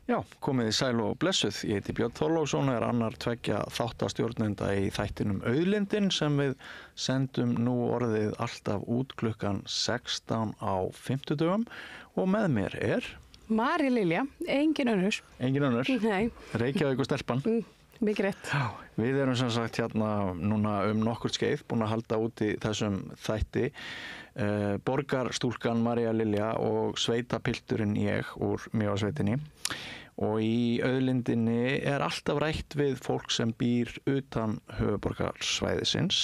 Já, komið í sæl og blessuð. Ég heiti Björn Þorláksson og annar tveggja þáttastjórnenda í þættinum Auðlindin sem við sendum nú orðið alltaf út klukkan 16 á fimmtudögum og með mér Mari Lilja, engin önnur. Engin önnur? Nei. Reykjavík og stelpan. Mikið rétt. Já, við erum sem sagt hérna núna nokkurt skeið búin að halda út í þessum þætti. Borgarstúlkan María Lilja og sveitapilturinn ég úr Mjóasveitinni. Og í Auðlindinni alltaf rætt við fólk sem býr utan höfuðborgarsvæðisins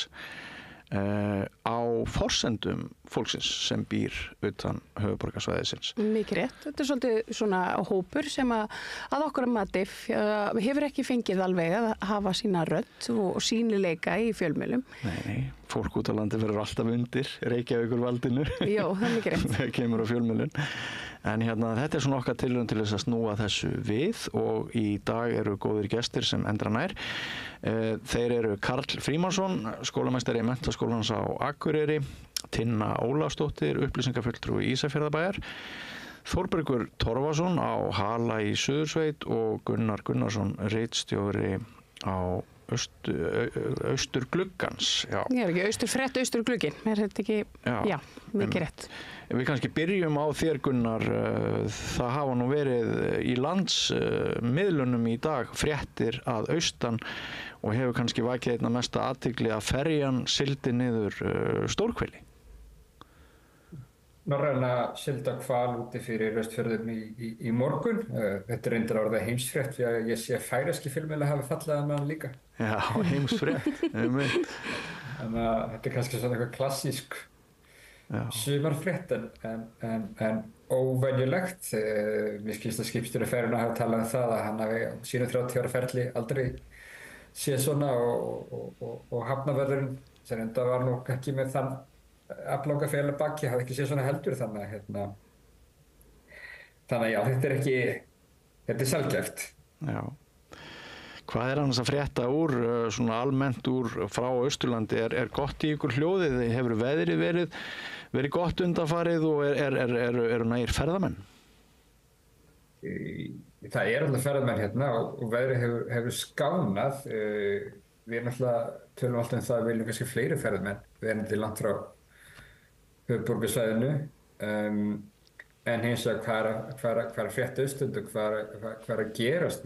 á forsendum fólksins sem býr utan höfuðborgarsvæðisins. Mikið rétt. Þetta svolítið svona hópur sem að okkur að mati hefur ekki fengið alveg að hafa sína rödd og sýnileika í fjölmiðlum. Nei, fólk út á landi verður alltaf undir Reykjavíkurvaldinu. Jó, það mikið rétt. Það kemur á fjölmiðlun. En þetta svona okkar tilraun til þess að snúa þessu við og í dag eru góðir gestir sem endra nær. Þeir eru Karl Frímannsson, skólameistari í Menntaskólans á Akureyri, Tinna Ólafsdóttir, upplýsingafulltrúi Ísafjarðarbæjar, Þórbergur Torfason á Hala í Suðursveit og Gunnar Gunnarsson, ritstjóri á Austurgluggans. Já. Ég ekki Austurfrétt, Austurglugginn. Er þetta ekki, já mikið rétt. Við kannski byrjum á þér Gunnar, það hafa nú verið í landsmiðlunum í dag fréttir að austan og hefur kannski vakið einna mesta athygli að ferjan sigldi niður Stórhveli. Norræna síldahval úti fyrir Austfjörðum í morgun. Þetta reyndar orðið heimsfrétt því að ég sé að færeyski fjölmiðlar hafa fallið með hann líka. Já, heimsfrétt. Þannig að þetta kannski svona eitthvað klassísk sumarfrétt en óvenjulegt. Mér skilst að skipstjóri ferjunnar hafa talað það að hann hafi sínu 30 ára ferli aldrei séð svona og hafnarvörðurinn sem enda var nú ekki með þann aflanga félag baki, hafði ekki séð svona heldur þannig að já, þetta sjaldgæft. Já. Hvað annars að frétta úr, svona almennt frá Austurlandi? Er gott í ykkur hljóðið? Hefur veðrið verið gott undanfarið og eru nægir ferðamenn? Það alltaf ferðamenn hérna og veðrið hefur skánað. Við náttúrulega tölum alltaf það að við viljum kannski fleiri ferðamenn. Við erum til langt frá höfuðborgarsvæðinu. En hins vegar hvað að frétta austurlandi og hvað að gerast,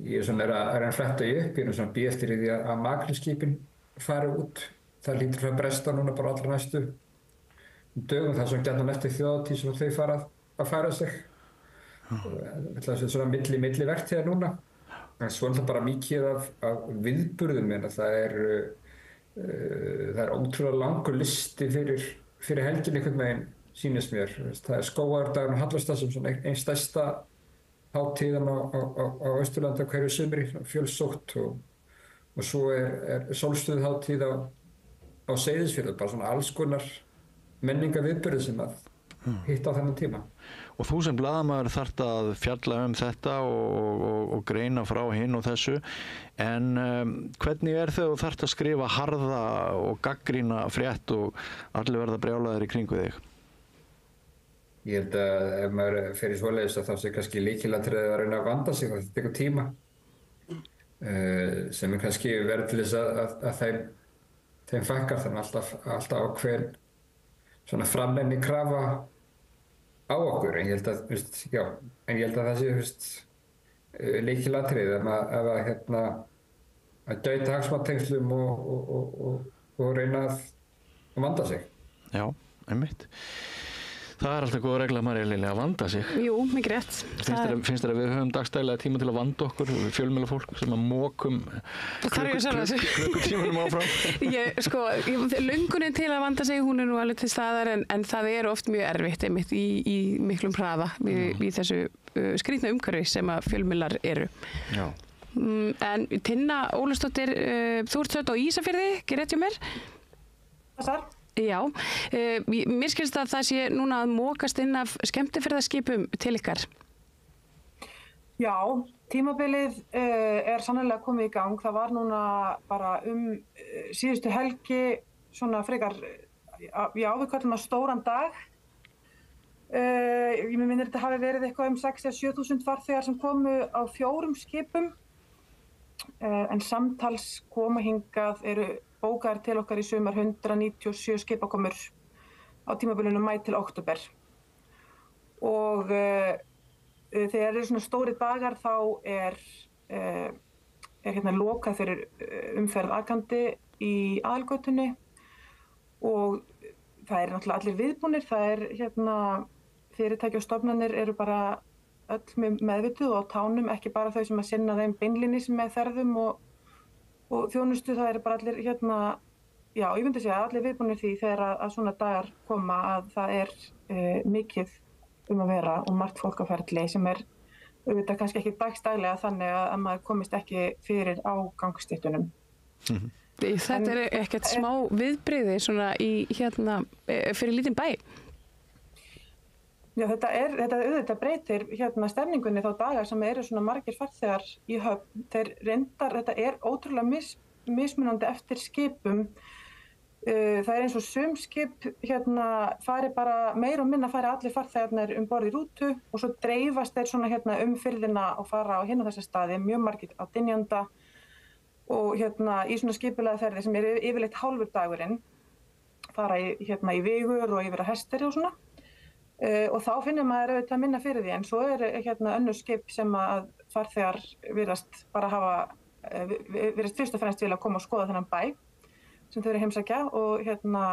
ég er að fletta upp, ég er býð eftir því að makrílskipin fari út. Það hlýtur að bresta núna bara allra næstu dögum, það er svona gjarnan eftir þjóðhátíð sem þau fara að færa sig. Það er svona milli vertíðar núna. En svo er það bara mikið af viðburðum, það er ótrúlega langur listi fyrir helgin einhvern veginn, sýnist mér. Það er skógardagurinn á Hallastað sem svona einn stærsta hátíðan á Austurlandi á hverju sumri, fjölsótt og svo er sólstöðuhátíð á Seyðisfirði, bara svona alls konar menningarviðburði sem að hitta á þennan tíma. Og þú sem blaðamaður þarft að fjalla þetta og greina frá hinn og þessu, en hvernig þegar þú þarft að skrifa harða og gagnrýna frétt og allir verða brjálaðir í kringu þig? Ég held að ef maður fer í svoleiðis þá sé kannski lykilatriði að reyna að vanda sig og þetta tekur tíma sem kannski verður til þess að þeim fækkar, þannig alltaf ákveðin svona framnefni krafa á okkur, en ég held að það sé lykilatriði að gæta hagsmunatengslum og reyna að vanda sig. Já, einmitt. Það alltaf góð regla, María Lilja, að vanda sig. Jú, mikið rétt. Finnst þér að við höfum dagstælega tíma til að vanda okkur, fjölmiðlafólk sem að mókum klukkutímanum áfram? Löngunin til að vanda sig, hún nú alveg til staðar, en það oft mjög erfitt einmitt í miklum hraða í þessu skrýtna umhverfi sem að fjölmiðlar eru. Já. En Tinna Ólafsdóttir, þú ert stödd á Ísafirði, ekki rétt hjá mér? Þessar? Já, mér skilst að það sé núna að mókast inn af skemmtiferðaskipum til ykkar. Já, tímabilið sannarlega komið í gang. Það var núna bara síðustu helgi svona frekar, við köllum það stóran dag Ég minnir þetta hafi verið eitthvað 6 eða 7.000 farþegar sem komu á 4 skipum, en samtals koma hingað eru bókaðar til okkar í sumar 197 skipakomur á tímabilinu maí til október. Og þegar eru svona stóri dagar þá er hérna lokað fyrir umferð akandi í aðalgötunni og það er náttúrulega allir viðbúnir, það er hérna fyrirtæki og stofnanir eru bara öll meðvituð og á tánum, ekki bara þau sem að sinna þeim beinlínis með ferðum og þjónustu, það eru bara allir hérna, já, ég myndi segja allir viðbúnir því þegar að svona dagar koma að það er mikið að vera og margt fólk á ferli sem er auðvitað kannski ekki dagstaglega þannig að maður komist ekki fyrir á gangstéttunum. Þetta er ekkert smá viðbrigði svona í hérna fyrir lítinn bæ? Já, þetta auðvitað breytir hérna stemningunni þá dagar sem eru svona margir farþegar í höfn. Þeir reyndar, þetta er ótrúlega mismunandi eftir skipum. Það er eins og sum skip hérna fari bara meira og minna fari allir farþegarnir borð í rútu og svo dreifast þeir svona hérna firðina og fara á hinn og þessa staði, mjög margir á dynjanda og hérna í svona skipulega ferðir sem eru yfirleitt hálfur dagurinn, fara hérna í vigur og yfir að hesteri og svona. Og þá finnir maður auðvitað minna fyrir því, en svo eru hérna önnur skip sem að farþegar virðast bara hafa, virðast fyrst og fremst vilja koma og skoða þennan bæ sem þau eru að heimsækja og hérna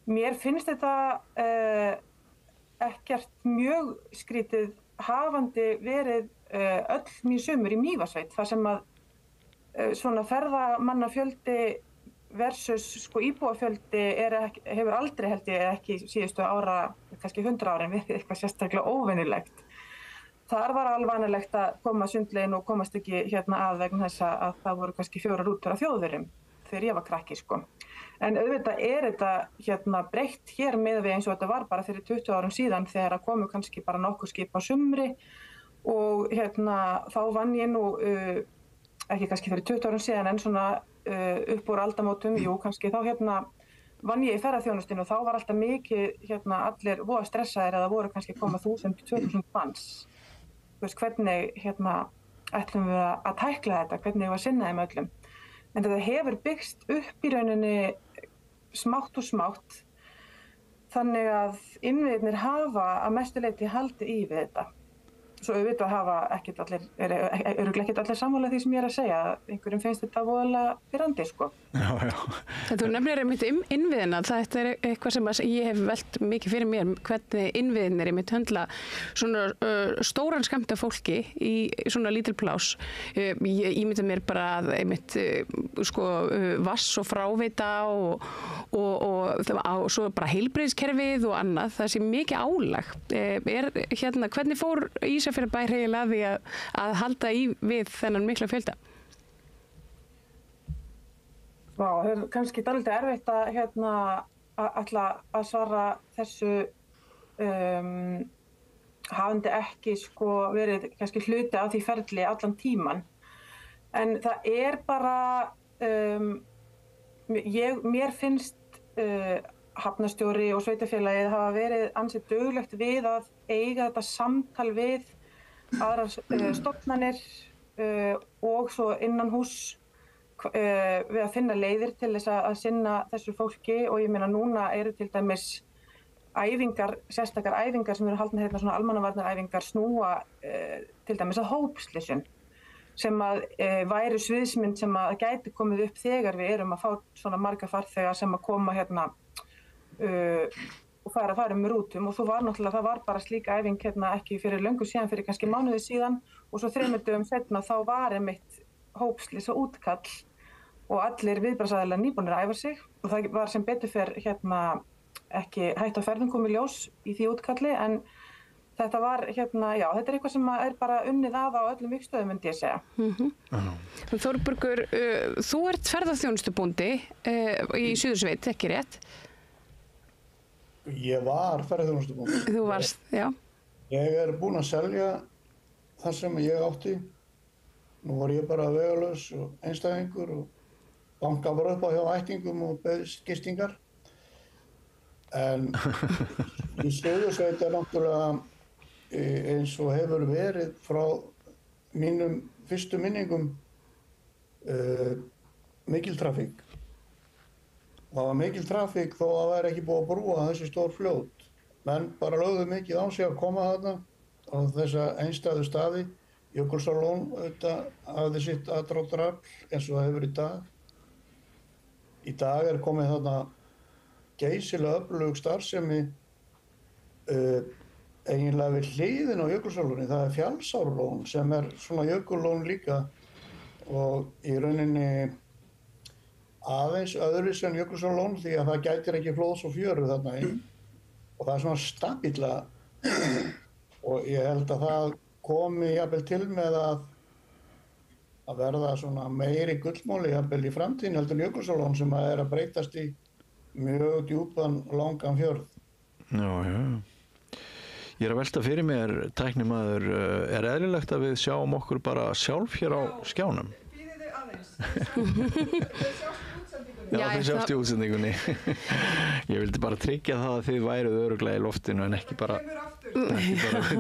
mér finnst þetta ekkert mjög skrítið hafandi verið öll mjög sumur í Mývatnssveit þar sem að svona ferðamannafjöldi versus sko íbúafjöldi hefur aldrei held ég ekki síðustu ára, kannski 100 árin verið eitthvað sérstaklega óvenjulegt. Þar var alvanalegt að koma sundlegin og komast ekki hérna að vegna þess að það voru kannski 4 rútur af Þjóðverjum þegar ég var krakki sko. En auðvitað er þetta hérna breytt hér með við eins og þetta var bara fyrir 20 árum síðan þegar að komu kannski bara nokkur skip á sumri og hérna þá vann ég nú ekki kannski fyrir 20 árum síðan en svona upp úr aldamótum, jú kannski þá hérna vann ég í ferðaþjónustinu og þá var alltaf mikið hérna allir voða stressaðir að það voru kannski koma 1000-2000 manns. Þú veist hvernig hérna ætlum við að tækla þetta, hvernig við að sinna þeim öllum. En þetta hefur byggst upp í rauninni smátt og smátt þannig að innviðirnir hafa að mestu leyti haldið í við þetta. Svo auðvitað hafa örugglega ekkert allir sammála því sem ég er að segja. Einhverjum finnst þetta voðalega pirrandi sko. Já. Þú nefnir einmitt innviðina. Þetta er eitthvað sem ég hef velt mikið fyrir mér, hvernig innviðinir einmitt höndla svona stóran skammta fólki í svona lítil plás. Ég ímynda mér bara að einmitt sko vass og frávita og svo bara heilbrigðiskerfið og annað. Það sé mikið álag. Hérna, hvernig fór Ísafjarðarbær eiginlega að því að halda í við þennan mikla fjölda? Vá, það er kannski dálítið erfitt að hérna ætla að svara þessu hafandi ekki sko verið kannski hluti af því ferli allan tíman. En það er bara mér finnst hafnarstjóri og sveitarfélagið hafa verið ansið duglegt við að eiga þetta samtal við aðrar stofnanir og svo innan hús við að finna leiðir til þess að sinna þessu fólki og ég meina núna eru til dæmis æfingar, sérstakar æfingar sem eru haldnar hérna svona almannavarnaræfingar snúa til dæmis að hópslysum sem að væri sviðsmynd sem að gæti komið upp þegar við erum að fá svona marga farþega sem að koma hérna og fara með rútum og svo var náttúrulega, það var bara slíka æfing hérna ekki fyrir löngu síðan, fyrir kannski mánuði síðan og svo 3 dögum seinna þá var einmitt hópslys og útkall og allir viðbragðsaðilar nýbúnir að æfa sig og það var sem betur fer hérna ekki hætt á ferðum komið ljós í því útkalli en þetta var hérna, já, þetta er eitthvað sem er bara unnið að á öllum vikstöðum myndi ég segja. Þórbergur, þú ert ferðaþjónustubóndi í Suðursveit, ekki rétt? Ég var ferðaþjónustubóndi. Þú varst, já. Ég er búinn að selja það sem ég átti. Nú var ég bara vegalaus og einstæðingur og banka bara upp á hjá ættingum og beðist gistingar. En í Suðursveit náttúrulega eins og hefur verið frá mínum fyrstu minningum mikil trafík. Það var mikil trafík þó að það væri ekki búið að brúa þessi stór fljót. Menn bara lögðu mikið á sig að koma þarna á þessa einstæðu staði. Jökulsárlón hafði sitt aðdráttarafl eins og það hefur í dag. Í dag komið þarna geysilega öflug starfsemi eiginlega við hliðin á Jökulsárlóni. Það Fjallsárlón sem svona jökullón líka og í rauninni aðeins öðruvísi en Jökulsárlón því að það gætir ekki flóðs og fjöru þarna inn og það svona stabíla og ég held að það komi jafnvel til með að verða svona meiri gullmóli jafnvel í framtíðin heldur Jökulsárlón sem að breytast í mjög djúpan langan fjörð. Já. Ég að velta fyrir mér, tæknimaður, eðlilegt að við sjáum okkur bara sjálf hér á skjánum? Bíðið þið aðeins. Já, þið sjást í útsendingunni. Ég vildi bara tryggja það að þið væruð örugglega í loftinu en ekki bara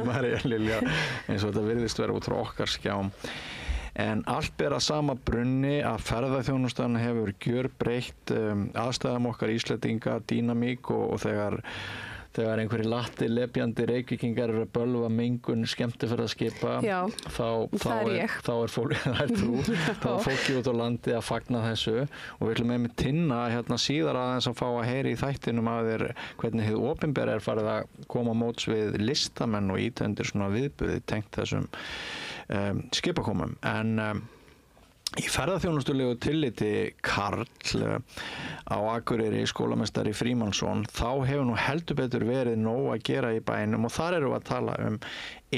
María Lilja eins og þetta virðist vera út frá okkar skjám. En allt ber að sama brunni að ferðaþjónustan hefur gjörbreytt aðstæðum okkar Íslendinga, dýnamík og þegar einhverjir latti lepjandi Reykvíkingar eru að bölva mengun skemmtiferðaskipa þá er fólki út á landi að fagna þessu og við ætlum með Tinna síðar aðeins að fá að heyra í þættinum að þér hvernig hið opinbera farið að koma móts við listamenn og ýta svona viðburði tengt þessum skipakomum en í ferðaþjónustulegu tilliti Karl á Akureyri skólameistari Frímannsson þá hefur nú heldur betur verið nóg að gera í bænum og þar erum við að tala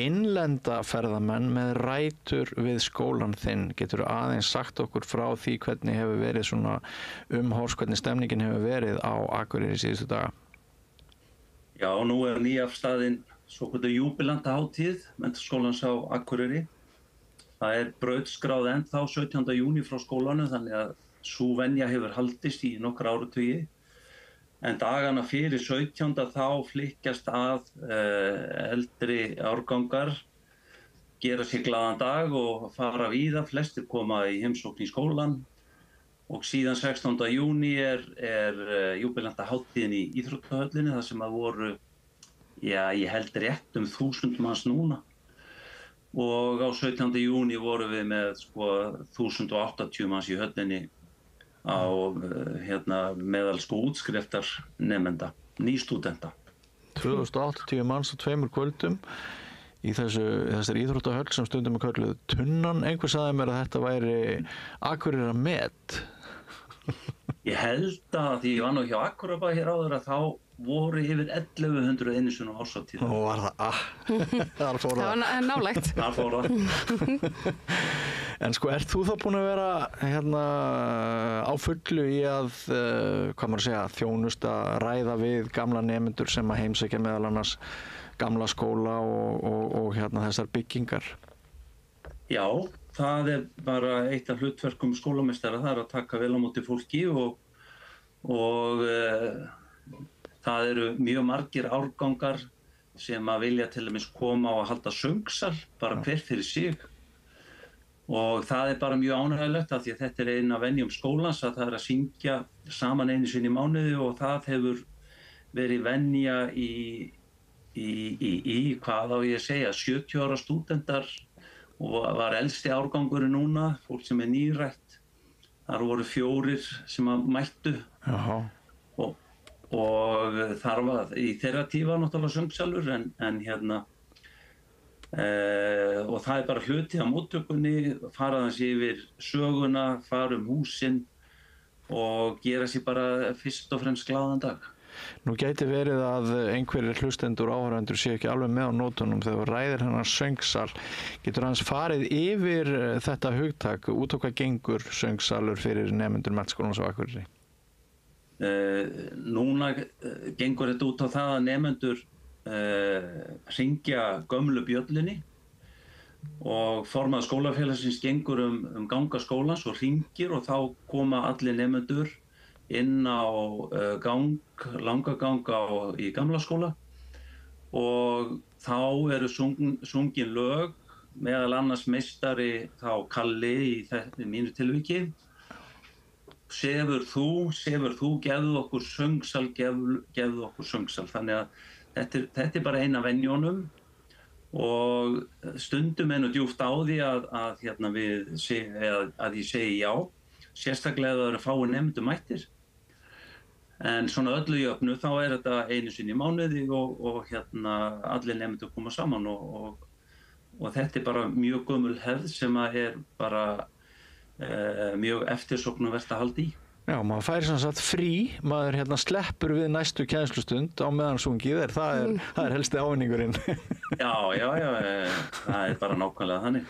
innlenda ferðamenn með rætur við skólan þinn. Getur aðeins sagt okkur frá því hvernig hefur verið svona umhorfs, hvernig stemningin hefur verið á Akureyri síðustu daga? Já, nú nýafstaðin svokölluð júbilandahátíð Menntaskólans á Akureyri. Það brautskráð ennþá 17. júní frá skólanum þannig að sú venja hefur haldist í nokkra áratugi. En dagana fyrir 17. þá flykkjast að eldri árgangar, gera sér glaðan dag og fara víða. Flestir koma í heimsókn í skólan og síðan 16. júní júbilandahátíðin í Íþróttahöllinni þar sem að voru, ég held rétt 1000 manns núna. Og á 17. júní vorum við með 1080 manns í höllinni á meðal útskriftar nemenda, nýstúdenta. 2080 manns á 2 kvöldum í þessari íþróttahöll sem stundum er kölluð Tunnan. Einhver sagði mér að þetta væri Akureyrar met. Ég held að því ég var nú hjá Akureyrarbæ hér áður að þá voru yfir 1100 einu sinni á árshátíð. Nú var það, þar fór það. Það var nálægt. Þar fór það. En ert þú þá búin að vera á fullu í að, þjónusta, ræða við gamla nemendur sem að heimsækja meðal annars gamla skóla og þessar byggingar? Já, það bara eitt af hlutverkum skólameistara, það að taka vel á móti fólki og það eru mjög margir árgangar sem að vilja til dæmis koma og halda söngsal, bara hver fyrir sig. Og það bara mjög ánægjulegt af því að þetta eina af venjum skólans að það að syngja saman einu sinni í mánuði og það hefur verið venja í hvað á ég að segja, 70 ára stúdentar og var elsti árgangurinn núna, fólk sem nýrætt. Þar voru 4 sem að mættu. Jaha. Og þar var í þeirra tíð var náttúrulega söngsalur og það bara hluti af móttökunni, fara þess yfir söguna, fara húsin og gera sér bara fyrst og fremst glaðan dag. Nú gæti verið að einhverjir hlustendur áhorfendur séu ekki alveg með á nótunum þegar þú ræðir hennar söngsal. Getur hans farið yfir þetta hugtak, út á hvað gengur söngsalur fyrir nemendur Menntaskólans á Akureyri? Núna gengur þetta út á það að nemendur hringja gömlu bjöllunni og formaður skólafélagsins gengur ganga skólans og hringir og þá koma allir nemendur inn á langagang í gamla skóla og þá eru sungin lög, meðal annars meistari þá Kalli í mínu tilviki. Sefur þú, gefðu okkur söngsal, gefðu okkur söngsal. Þannig að þetta bara eina venjónum og stundum nú djúpt á því að ég segi já, sérstaklega ef það eru fáir nemendur mættir. En svona öllu jöfnu þá þetta einu sinni í mánuði og allir nemendur koma saman og þetta bara mjög gömul hefð sem bara mjög eftirsóknarvert að halda í. Já, maður fær sem sagt frí, maður sleppur við næstu kennslustund á meðan sungið það er helsti ávinningurinn. Já, það bara nákvæmlega þannig.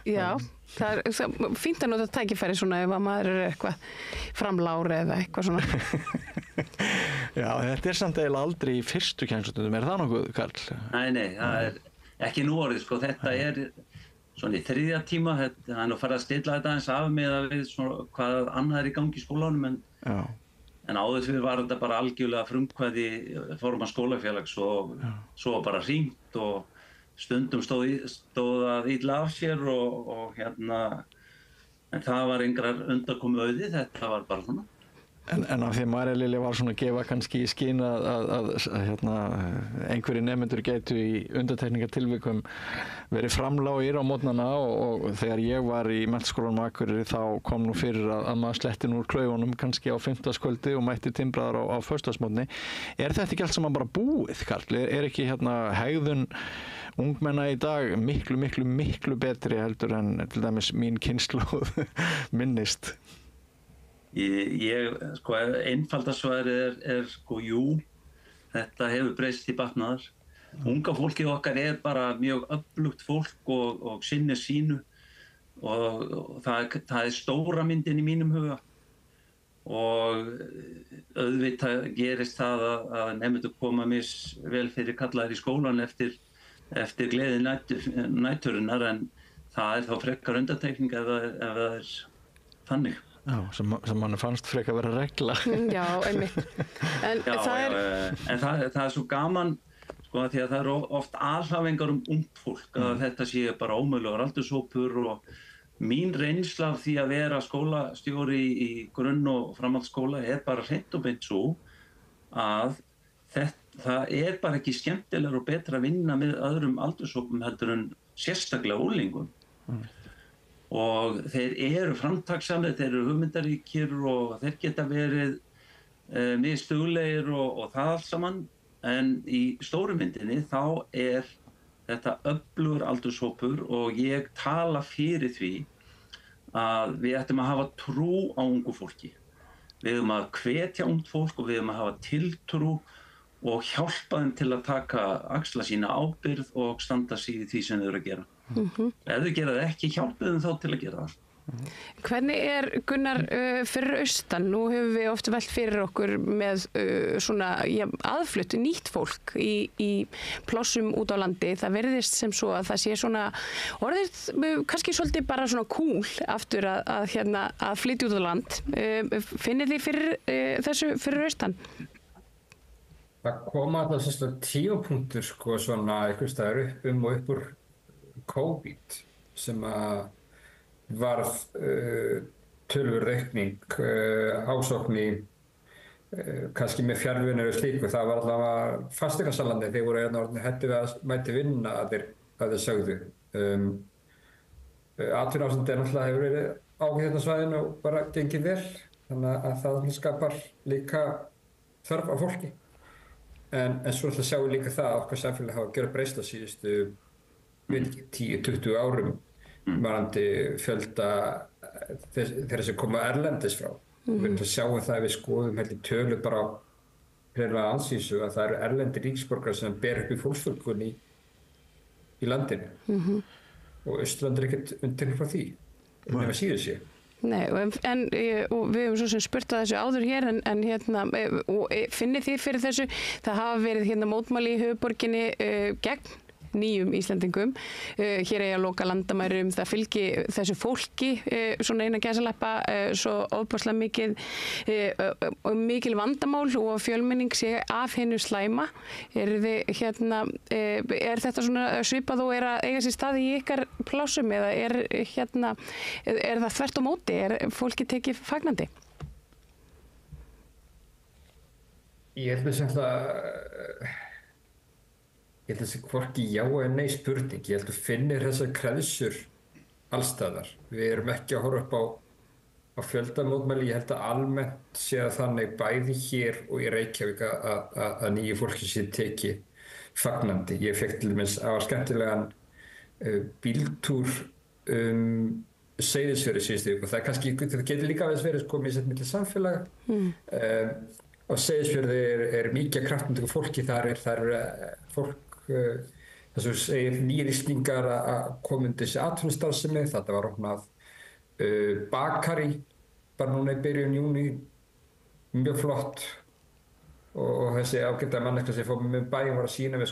Já, það er fínt að nota tækifæri svona ef að maður eitthvað framlári eða eitthvað svona. Já, þetta samt eiginlega aldrei í fyrstu kennslustundum, það nokkuð, Karl? Nei, það ekki nú orðið, sko, þetta svona í 3. tíma, það nú farið að stilla þetta eins af með að við svona hvað annað í gangi í skólanum en áður fyrir var þetta bara algjörlega frumkvæði formann skólafélags og svo bara hringt og stundum stóð að illa af sér og en það var engrar undankomu auði, þetta var bara svona. En af því María Lilja var svona að gefa kannski í skyn að einhverjir nemendur gætu í undantekningartilvikum verið framlágir á morgnana og þegar ég var í Menntaskólanum á Akureyri þá kom nú fyrir að maður sletti nú úr klaufunum kannski á 5. og mætti timbraðar á föstudagsmorgni. Er þetta ekki allt saman bara búið, Karl? Er ekki hegðun ungmenna í dag miklu betri heldur en til dæmis mín kynslóð minnist? Sko, einfalda svarið sko, jú, þetta hefur breyst í batnaðar. Unga fólkið okkar bara mjög öflugt fólk og sinnir sínu og það stóra myndin í mínum huga og auðvitað gerist það að nemendur koma vel fyrir kallaðir í skólan eftir gleði næturinnar en það þá frekar undantekning ef það þannig. Já, sem mann fannst frekar vera regla. Já, einmitt. En það svo gaman, sko, því að það eru oft alhæfingar ungt fólk, að þetta sé bara ómögulegur aldurshópur og mín reynsla af því að vera skólastjóri í grunn- og framhaldsskóla bara hreint og beint svo að það bara ekki skemmtilegur og betra að vinna með öðrum aldurshópum heldur en sérstaklega úlingum. Og þeir eru framtakssamir, þeir eru hugmyndaríkir og þeir geta verið misduglegir og það allt saman. En í stóru myndinni þá þetta öflugur aldurshópur og ég tala fyrir því að við ættum að hafa trú á ungu fólki. Við eigum að hvetja ungt fólk og við eigum að hafa tiltrú og hjálpa þeim til að axla sína ábyrgð og standa sig í því sem þau eru að gera. Ef þau gera það ekki, hjálpum þeim þá til að gera það. Hvernig Gunnar fyrir austan? Nú hefur við oft velt fyrir okkur með svona aðflutt nýtt fólk í plássum út á landi. Það virðist sem svo að það sé svona orðið kannski svolítið bara svona cool aftur að flytja út á land. Finnið þið fyrir þessu fyrir austan? Það koma alltaf svona tímapunktur sko svona einhvers staðar upp og upp úr COVID sem að varð töluverð aukning ásókn í kannski með fjarvinnu og slíku. Það var allavega fasteignasalandi þeir voru orðnir hættir að mæti vinna að þeir sögðu. Atvinnuástand náttúrulega hefur verið á hérna svæðinu og bara gengið vel þannig að það skapar líka þörf á fólki. En svo sjáum við líka það að okkar samfélag hafa gjörð breyst á síðustu 10-20 árum varðandi fjölda þeirra sem koma erlendis frá. Við sjáum það að við skoðum heldur tölu bara hreinlega ansvísu að það eru erlendir ríkisborgarar sem ber upp í fólksfjölgun í landinu. Og Austurland ekkert undir frá því, nema síður sé. Nei, og við hefum svo sem spurt að þessu áður hér en finnið þið fyrir þessu? Það hafa verið mótmæli í höfuðborginni gegn nýjum Íslendingum. Hér eigi að loka landamærum, það fylgi þessu fólki, svona innan gæsalappa, svo ofboðslega mikil vandamál og fjölmenning sé af hinu slæma. Er þetta svona svipað og að eiga sér stað í ykkar plásum eða er það þvert á móti? Er fólki tekið fagnandi? Ég held að þessi hvorki já eða nei spurning. Ég held að finnir þessar kreðsur allstaðar. Við erum ekki að horfa upp á fjöldamótmæli. Ég held að almennt sé að þannig bæði hér og í Reykjavík að nýju fólki sé tekið fagnandi. Ég fékk til dæmis á skemmtilegan bíltúr Seyðisfjörð síðustu viku. Það getur líka aðeins verið misjafnt milli samfélaga. Á Seyðisfjörði mikið kraftmiklu fólki. Þar er fólk, þess að segir nýir Íslendingar að koma undir þessi atvinnustarfsemi. Þetta var opnað bakari bara núna í byrjun júní, mjög flott. Og þessi ágæta manneskja sem fór með bæinn var að sýna við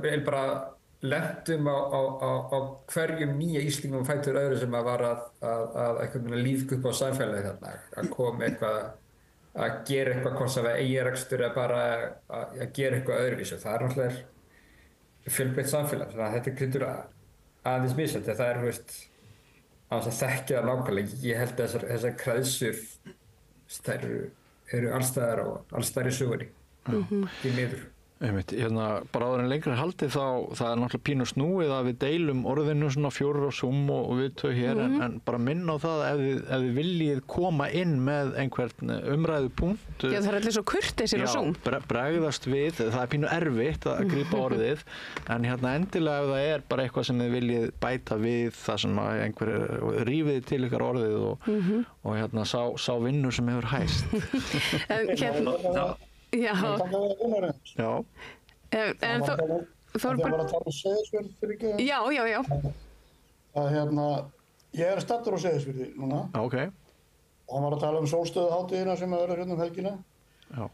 við bara lentum á hverjum nýja Íslendingum fætur öðru sem var að eitthvað lífga upp á samfélagið þarna, að koma eitthvað að gera eitthvað hvort sem eiginrekstur eða bara að gera eitthvað öðruvísi. Það er náttúrulega fjölbreytt samfélag, þannig að þetta getur aðeins misjafnt. Það er, að þekkja það nákvæmlega. Ég held að þessar kreðsur, þær eru allstaðar í sögunni, því miður. Bara áður en lengra haldið þá, það er náttúrulega pínu snúið að við deilum orðinu svona 4 á Zoom og við tvö hér, en bara minna á það ef þið viljið koma inn með einhvern umræðupunkt. Já, það er allir svo kurteisir á Zoom. Já, bregðast við, það er pínu erfitt að grípa orðið, en endilega ef það er bara eitthvað sem þið viljið bæta við, það sem að einhver rífið til ykkar orðið og sá vinnur sem hefur hæst. Já. Já. En Það var að tala um Seyðisfjörð fyrir ekki? Já. Ég er staddur á Seyðisfjörði núna. Ok. Hann var að tala um sólstöðuhátíðina sem verður hérna helgina. Já.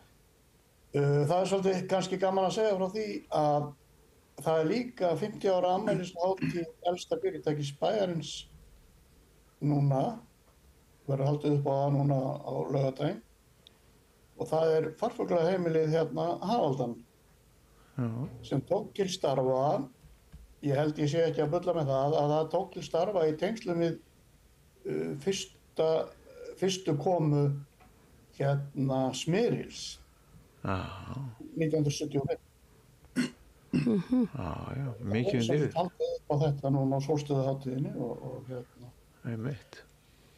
Það er svolítið kannski gaman að segja frá því að það er líka 50 ára afmælishátíð elsta fyrirtækis bæjarins núna. Verður haldið upp á það núna á laugardaginn. Og það er farfuglaheimilið hérna Hafaldan sem tók til starfa, ég held ég sé ekki að bulla með það tók til starfa í tengslum við fyrstu komu hérna Smyrils 1975. Já, mikið undir. Það haldið upp á þetta núna á sólstöðuhátíðinni og hérna. Einmitt.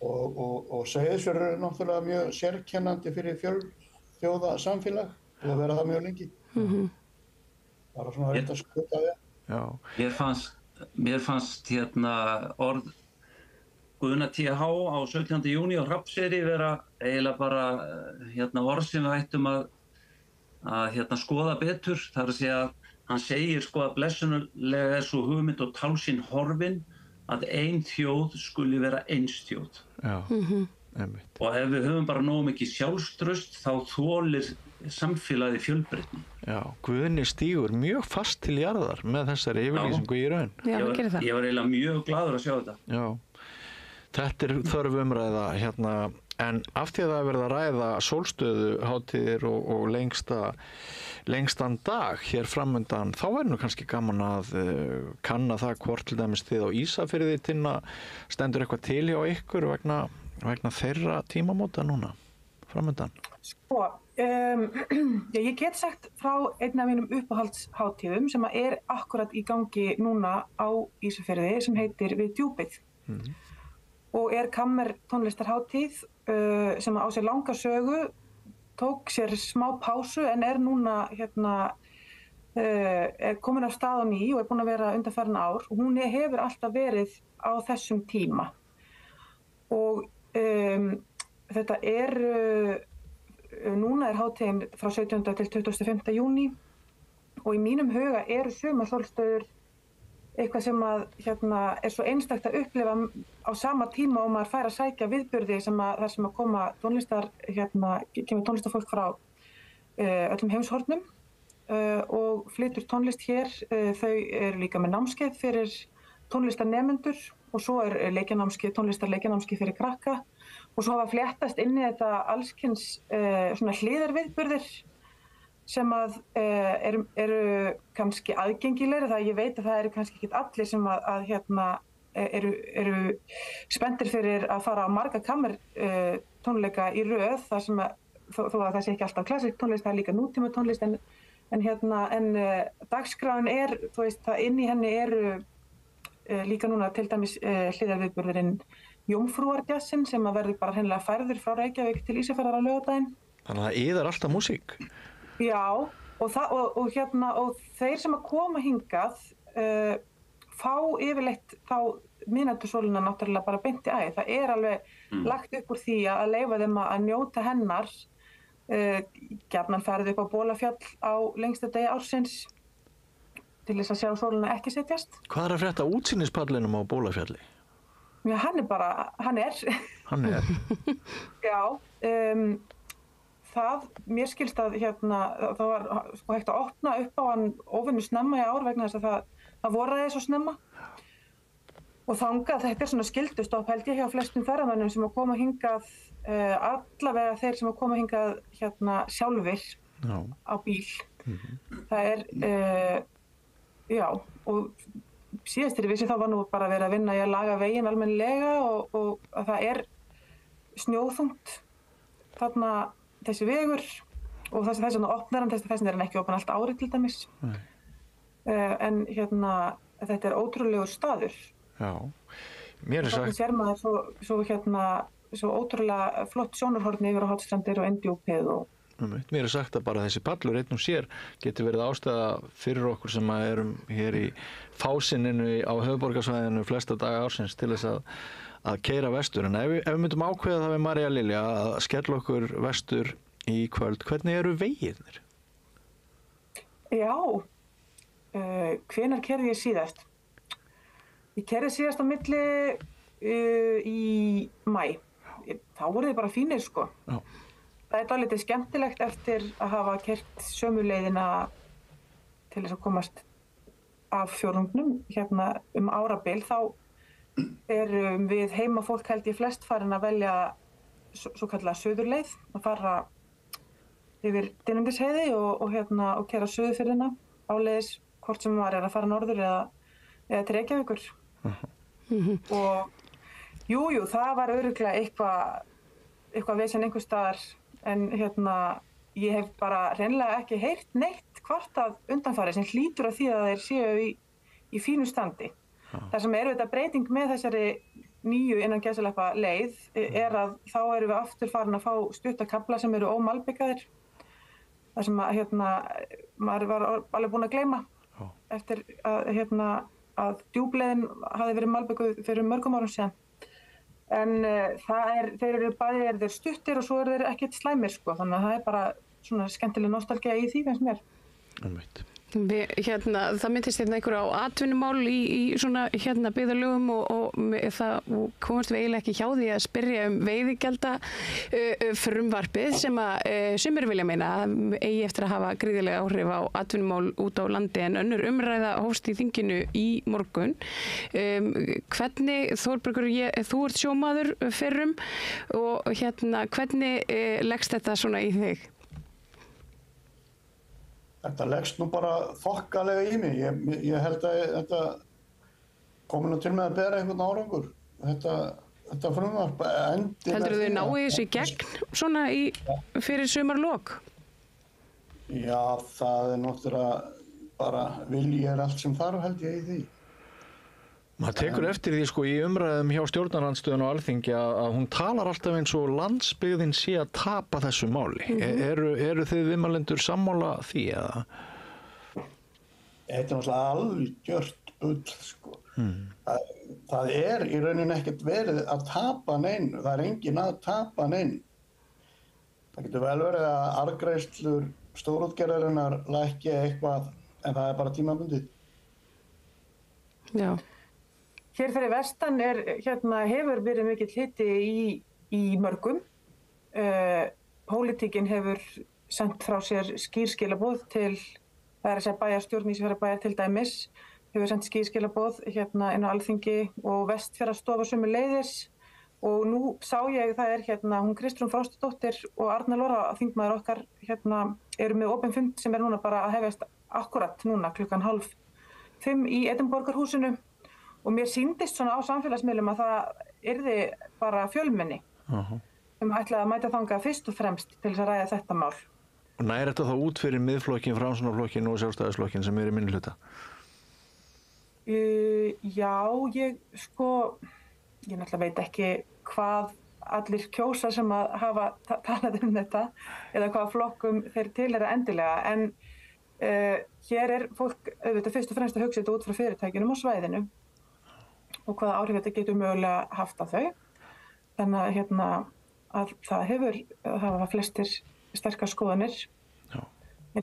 Og Seyðisfjörður er náttúrulega mjög sérkennandi fyrir fjölþjóðasamfélag og að vera það mjög lengi. Bara svona að reynda að skuta það. Já. Mér fannst orð Guðna TH á 17. júní á Hrafnseyri vera eiginlega bara orð sem við ættum að skoða betur. Það er að segja að hann segir að blessunarlega er svo hugmynd og tálsinn horfin að ein þjóð skuli vera eins þjóð. Já, einmitt. Og ef við höfum bara nógu mikið sjálfstraust þá þolir samfélagið fjölbreytni. Já, Guðni stígur mjög fast til jarðar með þessari yfirlýsingu í raun. Já, hann gerir það. Ég var eiginlega mjög glaður að sjá þetta. Já, þetta er þörf umræða en af því að það er verið að ræða sólstöðuhátíðir og lengstan dag hér framundan, þá er nú kannski gaman að kanna það hvort til dæmis þið á Ísafirði stendur eitthvað til hjá ykkur vegna þeirra tímamóta núna framundan. Ég get sagt frá einn af mínum uppáhaldshátíðum sem er akkurat í gangi núna á Ísafirði sem heitir Við djúpið og er kammertónlistarhátíð sem á sér langa sögu, tók sér smá pásu en er núna er komin af stað á ný og er búin að vera undanfarin ár og hún hefur alltaf verið á þessum tíma. Og þetta núna er hátíðin frá 17. til 25. júní og í mínum huga eru sumarsólstöður eitthvað sem er svo einstakt að upplifa á sama tíma og maður fær að sækja viðburði þar sem að koma kemur tónlistarfólk frá öllum heimshornum og flytur tónlist hér. Þau eru líka með námskeið fyrir tónlistarnemendur og svo leikjanámskeið, tónlistarleikjanámskeið fyrir krakka og svo hafa fléttast inn í þetta allskyns svona hliðarviðburðir sem að eru kannski aðgengilegri. Það ég veit að það eru kannski ekki allir sem að eru spenntir fyrir að fara á marga kammer tónleika í röð, þar sem að þó að það sé ekki alltaf klassísk tónlist, það líka nútíma tónlist en dagskráin þú veist, það inn í henni eru líka núna til dæmis hliðarviðburðurinn Jómfrúarjazzinn sem að verður bara hreinlega færður frá Reykjavík til Ísafjarðar á laugardaginn. Þannig að það yðar alltaf músík? Já, og þeir sem að koma hingað fá yfirleitt þá mínútusólina náttúrulega bara beint í æð. Það alveg lagt upp úr því að leyfa þeim að njóta hennar. Gjarnan ferðu upp á Bolafjall á lengsta degi ársins til þess að sjá sólina ekki setjast. Hvað að frétta útsýnispallinum á Bolafjalli? Já, hann er. Hann er? Já, mér skilst að það var sko hægt að opna upp á hann óvenju snemma í ár vegna þess að það voraði svo snemma. Og þangað, þetta svona skyldustopp held ég hjá flestum ferðamönnum sem að koma hingað, allavega þeir sem að koma hingað sjálfir á bíl. Það já, og síðast þegar ég vissi þá var nú bara verið að vinna í að laga veginn almennilega og að það snjóþungt þarna þessi vegur og þess vegna opnar hann, þess vegna hann ekki opna allt árið til dæmis. En þetta ótrúlegur staður. Já, mér sagt... Þannig sér maður svo ótrúlega flott sjónarhorni yfir á Hornstrandir og Endjúpið og... Mér sagt að bara þessi pallur einn og sér getur verið ástæða fyrir okkur sem erum hér í fásinninu á höfuðborgarsvæðinu flesta daga ársins til þess að keyra vestur. En ef við myndum ákveða það við María Lilja að skella okkur vestur í kvöld, hvernig eru vegirnir? Já, hvenær keyrði ég síðast? Ég keyrði síðast á milli í maí. Þá voru þið bara fínir, sko. Já. Það dálítið skemmtilegt eftir að hafa keyrt sömu leiðina til þess að komast af fjórðungnum árabil. Þá við heimafólk held ég flest farin að velja svo kallaða suðurleið, að fara yfir Dynjandisheiði og keyra suðurfirðina áleiðis hvort sem maður að fara norður eða til Reykjavíkur. Og jú, það var örugglega eitthvað vesen einhvers staðar. En ég hef bara hreinlega ekki heyrt neitt kvartað undanfarið sem hlýtur af því að þeir séu í fínu standi. Það sem þetta breyting með þessari nýju innan gæsalappa leið að þá erum við aftur farin að fá stuttakafla sem eru ómalbikaðir. Það sem maður var alveg búinn að gleyma eftir að djúpleiðin hafði verið malbikuð fyrir mörgum árum síðan. En þeir eru bæði stuttir og svo þeir ekkert slæmir, sko. Þannig að það bara svona skemmtileg nostalgía í því, finnst mér. Það myndist einhver á atvinnumál í svona byggðarlögum og það komast við eiginlega ekki hjá því að spyrja veiðigjalda frumvarpið sem að sumir vilja meina eigi eftir að hafa gríðarlega áhrif á atvinnumál út á landi en önnur umræða hófst í þinginu í morgun. Hvernig, Þórbergur, þú ert sjómaður fyrrum og hvernig leggst þetta svona í þig? Þetta leggst nú bara þokkalega í mig. Ég held að þetta komi nú til með að bera einhvern árangur. Þetta frumvarp Heldurðu þau náið þessu í gegn svona fyrir sumarlok? Já, það náttúrulega bara vilji allt sem þarf, held ég, í því. Maður tekur eftir því sko í umræðum hjá stjórnarandstöðun og Alþingi að hún talar alltaf eins og landsbyggðin sé að tapa þessu máli. Eru þið viðmælendur sammála því eða? Þetta náttúrulega algjört bull, sko. Það í rauninni ekkert verið að tapa neinu. Það enginn að tapa neinu. Það getur vel verið að arðgreiðslur stórútgerðarinnar lækki eitthvað en það bara tímabundið. Já. Hér fyrir vestan hefur verið mikill hiti í mörgum. Pólitíkin hefur sendt frá sér skýr skilaboð til Það er að segja bæjarstjórn Ísafjarðarbæjar til dæmis hefur sendt skýrskilaboð hérna inn á Alþingi og Vestfjarðastofa sömuleiðis og nú sá ég það er hún Kristrún Frostadóttir og Arna Lóra þingmaður okkar eru með opinn fund sem er núna bara að hefjast akkurat núna 4:30 í Edinborgarhúsinu og mér sýndist svona á samfélagsmiðlum að það yrði bara fjölmenni sem ætlaði að mæta þangað fyrst og fremst til þess að ræða þetta mál. Og nær þetta þá út fyrir miðflokkin, Framsóknarflokkin og Sjálfstæðisflokkin sem eru í minnihluta? Já, ég náttúrulega veit ekki hvað allir kjósa sem að hafa talað þetta eða hvaða flokkum þeir tilheyra endilega en hér er fólk auðvitað fyrst og fremst að hugsa þetta út frá fyrirtækjunum á svæðinu og hvaða áhrif þetta getur mögulega haft á þau. Þannig að það hafa flestir sterkar skoðanir.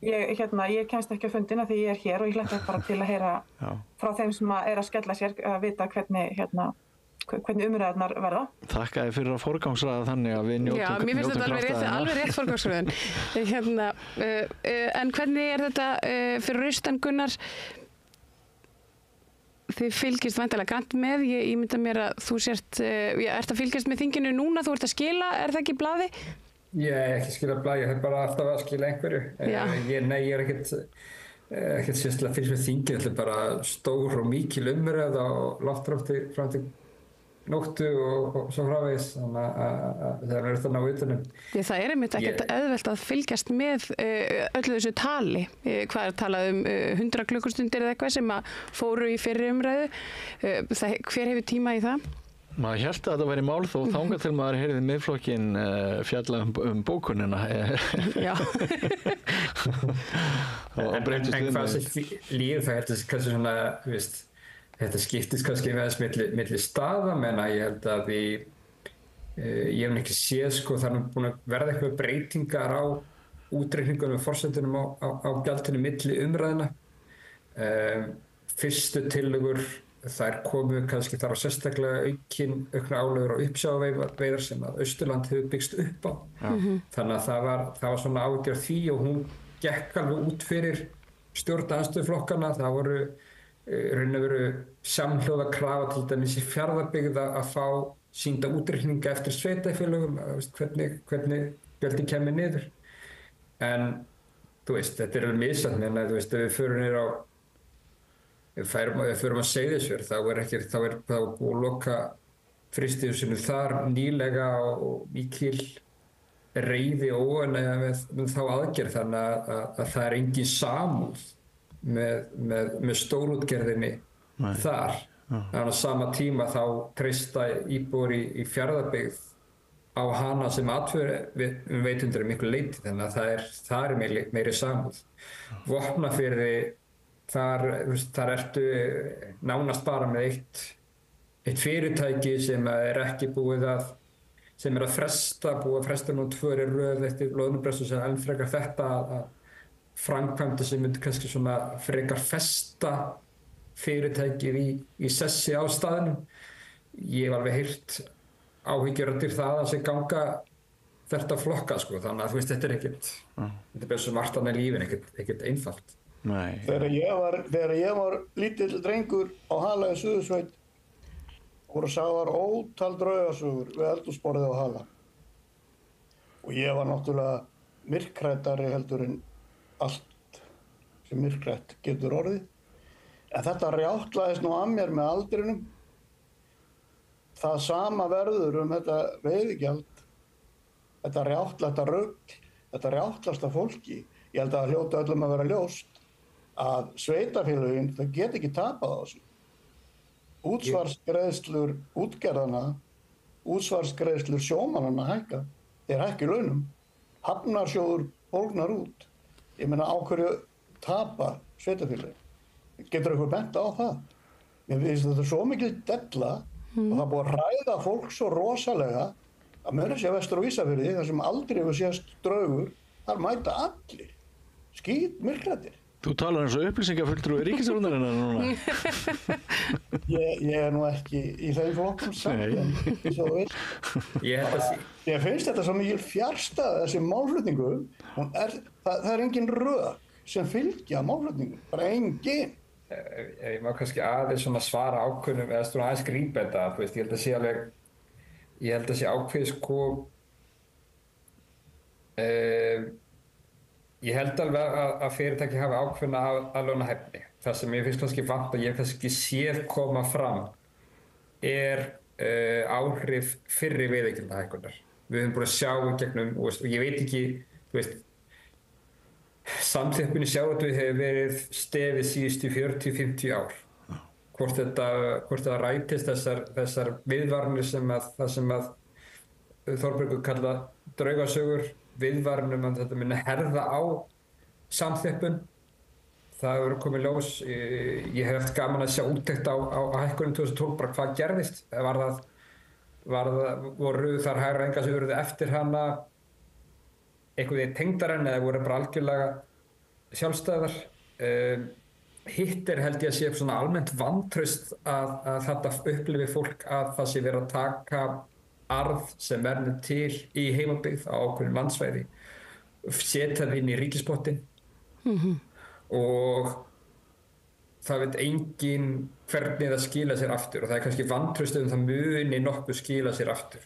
Ég kemst ekki á fundina því ég er hér og ég hlakka bara til að heyra frá þeim sem er að skella sér að vita hvernig umræðarnar verða. Þakka þér fyrir að forgangsraða þannig að við njótum kraftaðina. Já, mér finnst þetta alveg rétt forgangsröðun. En hvernig er þetta fyrir Austan Gunnar? Þið fylgist væntanlega grannt með, ég ímynda mér að þú ert að fylgjast með þinginu núna, þú ert að skila, er það ekki blaði? Ég er ekki að skila blaði, ég er bara alltaf að skila einhverju. Ég er ekkert sérstaklega fylgst með þinginu, þetta er bara stór og mikil umræða og langt fram til nóttu og svo framvegis, þannig að það er þetta ná utanum. Það er einmitt ekkert auðvelt að fylgjast með öllu þessu tali. Hvað er talað 100 klukkustundir eða eitthvað sem að fóru í fyrri umræðu. Hver hefur tíma í það? Maður hélt að þetta væri mál þó þangað til maður heyrði Miðflokkinn fjalla bókunina. Já. En hvað sem líður það er kannski svona, þetta skiptist kannski milli staða, menn að ég held að ég hef ekki séð, það er búin að verða eitthvað breytingar á útreikningunum og forsendunum á gjaldinu milli umræðina. Fyrstu tillögur, þær komu kannski þar á sérstaklega aukna álögur á uppsjávarveiðar sem að Austurland hefur byggst upp á. Þannig að það var svona ágjörð því og hún gekk alveg út fyrir stjórnarandstöðuflokkana. Það voru raun og veru samhljóða krafa til dæmis í Fjarðabyggð að fá sýnda útreikninga eftir sveitarfélögum, hvernig gjöldin kemur niður. En þetta er alveg misjafnt, en ef við förum niður á Ef við förum að Seyðisfjörð, þá er búið að loka frystihúsinu þar nýlega og mikil reiði og óánægja með þá aðgerð, þannig að það er engin samúð með stórútgerðinni þar. Þannig að sama tíma þá treysta íbúar í Fjarðabyggð á hana sem atvinnuveitendur miklu leyti, þannig að það er meiri samúð. Vopnafirði, þar ertu nánast bara með eitt fyrirtæki sem er ekki búið sem er að fresta nú 2 í röð eftir loðnubrestur sem enn frekar þetta að framkvæmda sem myndi kannski svona frekar festa fyrirtækið í sessi á staðnum. Ég hef alveg heyrt áhyggjuraddir það að sem ganga þetta flokka, þannig að þetta er ekkert, þetta er bara svo margt annað í lífinu, ekkert einfalt. Þegar ég var lítill drengur á Hala í Suðursveit voru sagðar ótal draugasögur við eldhúsborðið á Hala. Og ég var náttúrulega myrkræddari heldur en allt sem myrkrætt getur orðið. En þetta rjátlaðist nú að mér með aldrinum. Það sama verður þetta veiðigjald, þetta rugl, þetta rjátlasta fólki. Ég held að það hljóta öllum að vera ljóst að sveitarfélögin, þau get ekki tapað á þessu. Útsvarsgreiðslur útgerðana, útsvarsgreiðslur sjómannanna hækka, þeir hækki launum. Hafnarsjóður bólgnar út. Ég meina á hverju tapa sveitarfélögin. Getur eitthvað bent á það? Mér finnst þetta svo mikil della og það er búið að ræða fólk svo rosalega að meira sé vestur á Ísafirði, þar sem aldrei hefur sést draugur, þar mæta allir. Skít myrkræddir. Þú talar eins og upplýsingafulltrúi ríkisstjórnarinnar núna. Ég er nú ekki í þeim flokkum samt, en eins og þú veist. Ég finnst þetta svo mikil fjarstæða, þessi málflutningu, það er engin rök. sem fylgja málflutningum, bara engin. Ég má kannski aðeins svona svara ákveðnum eða svona aðeins grípa þetta, þú veist, ég held að sé ákveðið sko ég held alveg að fyrirtæki hafa ákveðna aðlögunarhæfni. Það sem ég finnst kannski vant og ég kannski séð koma fram áhrif fyrri veiðigjaldahækkunar. Við höfum búin að sjá í gegnum, og ég veit ekki, þú veist, samþjöppun í sjávarútvegi hefur verið stefið síðustu 40-50 ár. Hvort þetta rætist þessar viðvaranir sem að Þórbergur kalla draugasögur, viðvaranir að þetta muni herða á samþjöppun. Það hefur komið ljós. Ég hef haft gaman að sjá úttekt á hækkunum 2012, bara hvað gerðist. Voru þar hagræðingar sem urðu eftir hana einhvern veginn tengdar henni eða voru bara algjörlega sjálfstæðar. Hitt held ég að sé svona almennt vantraust að þetta upplifi fólk að það sé verið að taka arð sem verður til í heimabyggð á ákveðnu landsvæði, setja það inn í ríkispottin og það veit enginn hvernig það skila sér aftur og það kannski vantraust það muni nokkuð skila sér aftur.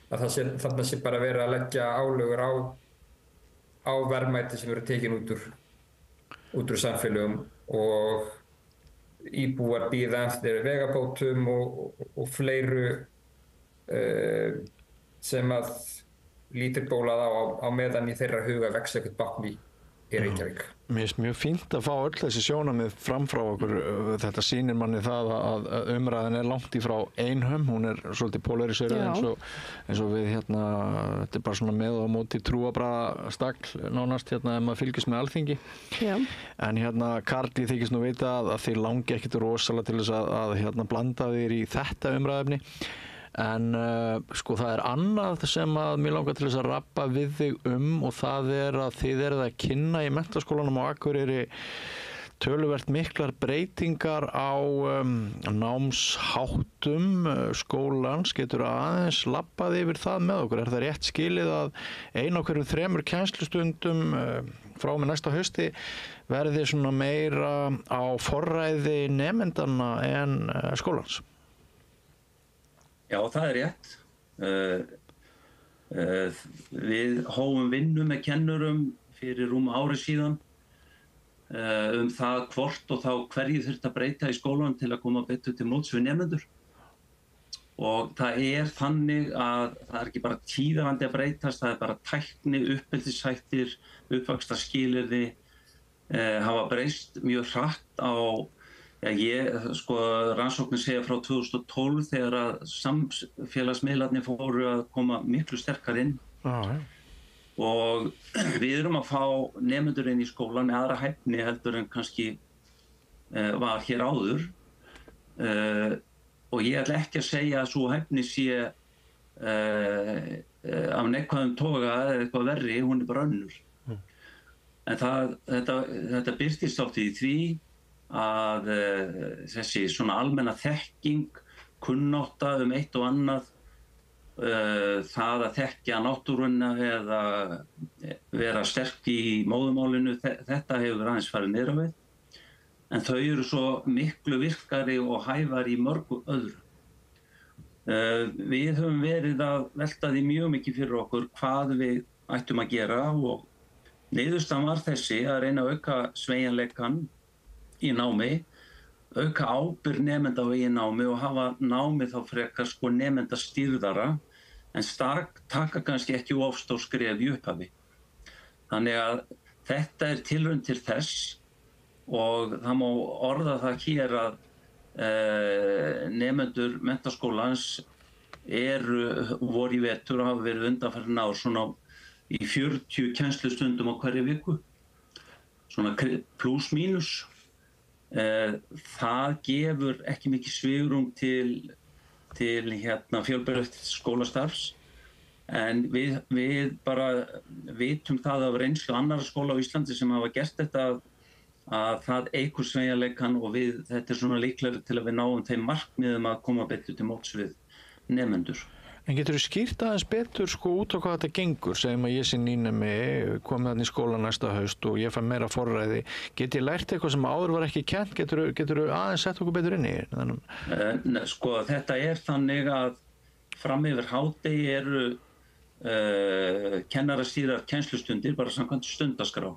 Að þarna sé bara verið að leggja álögur á verðmæti sem eru tekin út úr samfélögum og íbúar bíða eftir vegabótum og fleiru sem að lítur bólað á meðan í þeirra huga vex eitthvað bákn í Reykjavík. Mér finnst mjög fínt að fá öll þessi sjónarmið fram frá okkur. Þetta sýnir manni það að umræðan langt í frá einhöm, hún svolítið polarísöruð eins og við þetta bara svona með og móti trúarbragðastagl nánast ef maður fylgist með Alþingi. Já. En Karl, ég þykist nú vita að þið langi ekkit rosalega til þess að blanda þér í þetta umræðefni. En sko það annað sem að mér langar til þess að rappa við þig og það að þið eruð að kynna í menntaskólanum á Akureyri töluvert miklar breytingar á námsháttum skólans. Getur aðeins lappað yfir það með okkur? Það rétt skilið að ein á hverjum 3 kennslustundum frá með næsta hausti verði svona meira á forræði nemendanna en skólans? Já, það rétt. Við hófum vinnu með kennurum fyrir rúmu ári síðan það hvort og þá hverju þurfti að breyta í skólanum til að koma betur til móts við nemendur. Og það þannig að það ekki bara tíðarandi að breytast, það bara tækni, uppeldishættir, uppvaxtarskilyrði hafa breyst mjög hratt á rannsóknir segja frá 2012 þegar að samfélagsmiðlarnir fóru að koma miklu sterkar inn. Og við erum að fá nemendur inn í skólan með aðra hæfni heldur en kannski var hér áður. Og ég ætla ekki að segja að sú hæfni sé af neikvæðum toga eða eitthvað verri, hún bara önnur. En þetta birtist oft í því að þessi svona almenna þekking, kunnátta eitt og annað, það að þekkja náttúruna eða vera sterk í móðurmálinu, þetta hefur aðeins farið niður á við. En þau eru svo miklu virkari og hæfari í mörgu öðru. Við höfum verið að velta því mjög mikið fyrir okkur hvað við ættum að gera og niðurstaðan var þessi að reyna að auka sveigjanleikann í námi, auka ábyrgð nemenda á eigin námi og hafa námið þá frekar nemendastýrðara en taka kannski ekki of stór skref í upphafi. Þannig að þetta tilraun til þess og það má orða það hér að nemendur menntaskólans voru í vetur og hafa verið undanfarin ár svona í 40 kennslustundum á hverri viku, svona pluss mínus. Það gefur ekki mikið svigrúm til fjölbreytt skólastarfs en við bara vitum það af reynslu annarra skóla á Íslandi sem hafa gert þetta að það eykur sveigjanleikann og þetta svona líklegri til að við náum þeim markmiðum að koma betur til móts við nemendur. En getur þú skýrt aðeins betur sko út á hvað þetta gengur? Segjum að ég sé nýnemi, komið þarna í skóla næsta haust og ég fæ meira forræði. Get ég lært eitthvað sem áður var ekki kennt? Getur þú aðeins sett okkur betur inn í? Sko, þetta þannig að fram yfir hádegi eru kennarastýrðar kennslustundir, bara samkvæmt stundaskrá.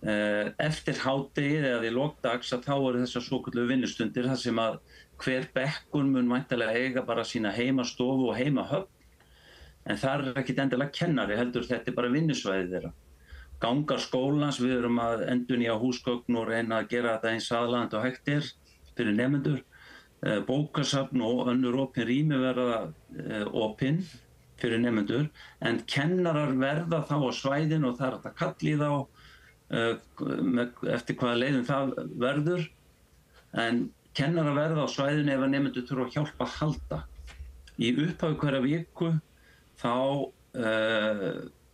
Eftir hádegi eða í lok dags þá eru þessar svokölluðu vinnustundir þar sem að hver bekkur mun væntanlega eiga bara sína heimastofu og heimahöfn, en þar ekkert endilega kennari heldur, þetta bara vinnusvæði þeirra. Gangar skólans, við erum að endurnýja húsgögn og reyna að gera þetta eins aðlaðandi og hægt fyrir nemendur. Bókasafn og önnur opin rými verða opin fyrir nemendur, en kennarar verða þá á svæðinu og það hægt að kalla í þá eftir hvaða leiðum það verður, en kennarar verða á svæðinu ef að nemendur þurfa að hjálpa að halda. Í upphafi hverja viku þá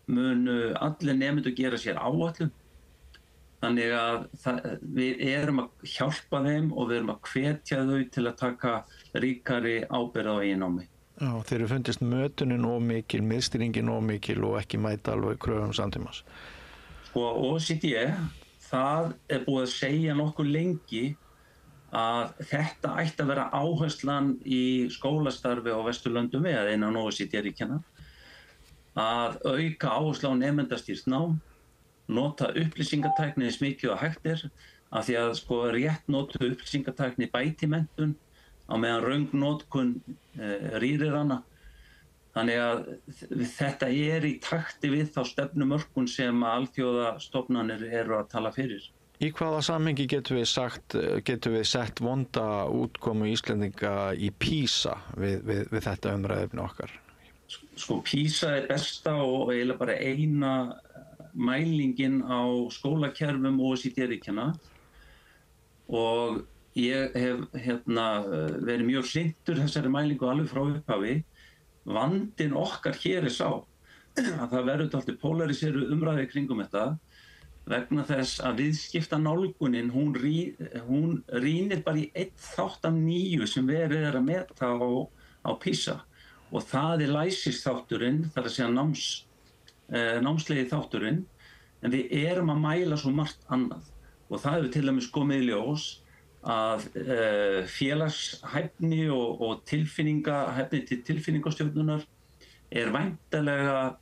munu allir nemendur gera sér áætlun, þannig að við erum að hjálpa þeim og við erum að hvetja þau til að taka ríkari ábyrgð á eigin námi. Já, þeir eru fundist mötunin of mikil, miðstýringin of mikil og ekki mæta alveg kröfum samtímans. Sko, OECD, það búið að segja nokkuð lengi að þetta ætti að vera áherslan í skólastarfi á Vesturlöndum eða innan OECD-ríkjanna, að auka áherslu á nemendastýrt nám, nota upplýsingatækni eins mikið og hægt af því að sko rétt notuð upplýsingatækni bæti menntun á meðan röng notkun rýrir hana. Þannig að þetta í takti við þá stefnumörkun sem alþjóðastofnanir eru að tala fyrir. Í hvaða samhengi getum við sett vonda útkomu Íslendinga í PISA við þetta umræðefni okkar? Sko, PISA besta og eiginlega bara eina mælingin á skólakerfum OECD-ríkjanna og ég hef verið mjög hlynntur þessari mælingu alveg frá upphafi. Vandinn okkar hér sá að það verður dálítið pólariseruð umræða kringum þetta vegna þess að viðskiptanálgunin hún rýnir bara í einn þátt af 9 sem verið að meta á PISA og það læsisþátturinn, það að segja námslegi þátturinn, en við erum að mæla svo margt annað og það hefur til dæmis komið í ljós að félagshæfni og hæfni til tilfinningastjórnunar væntanlega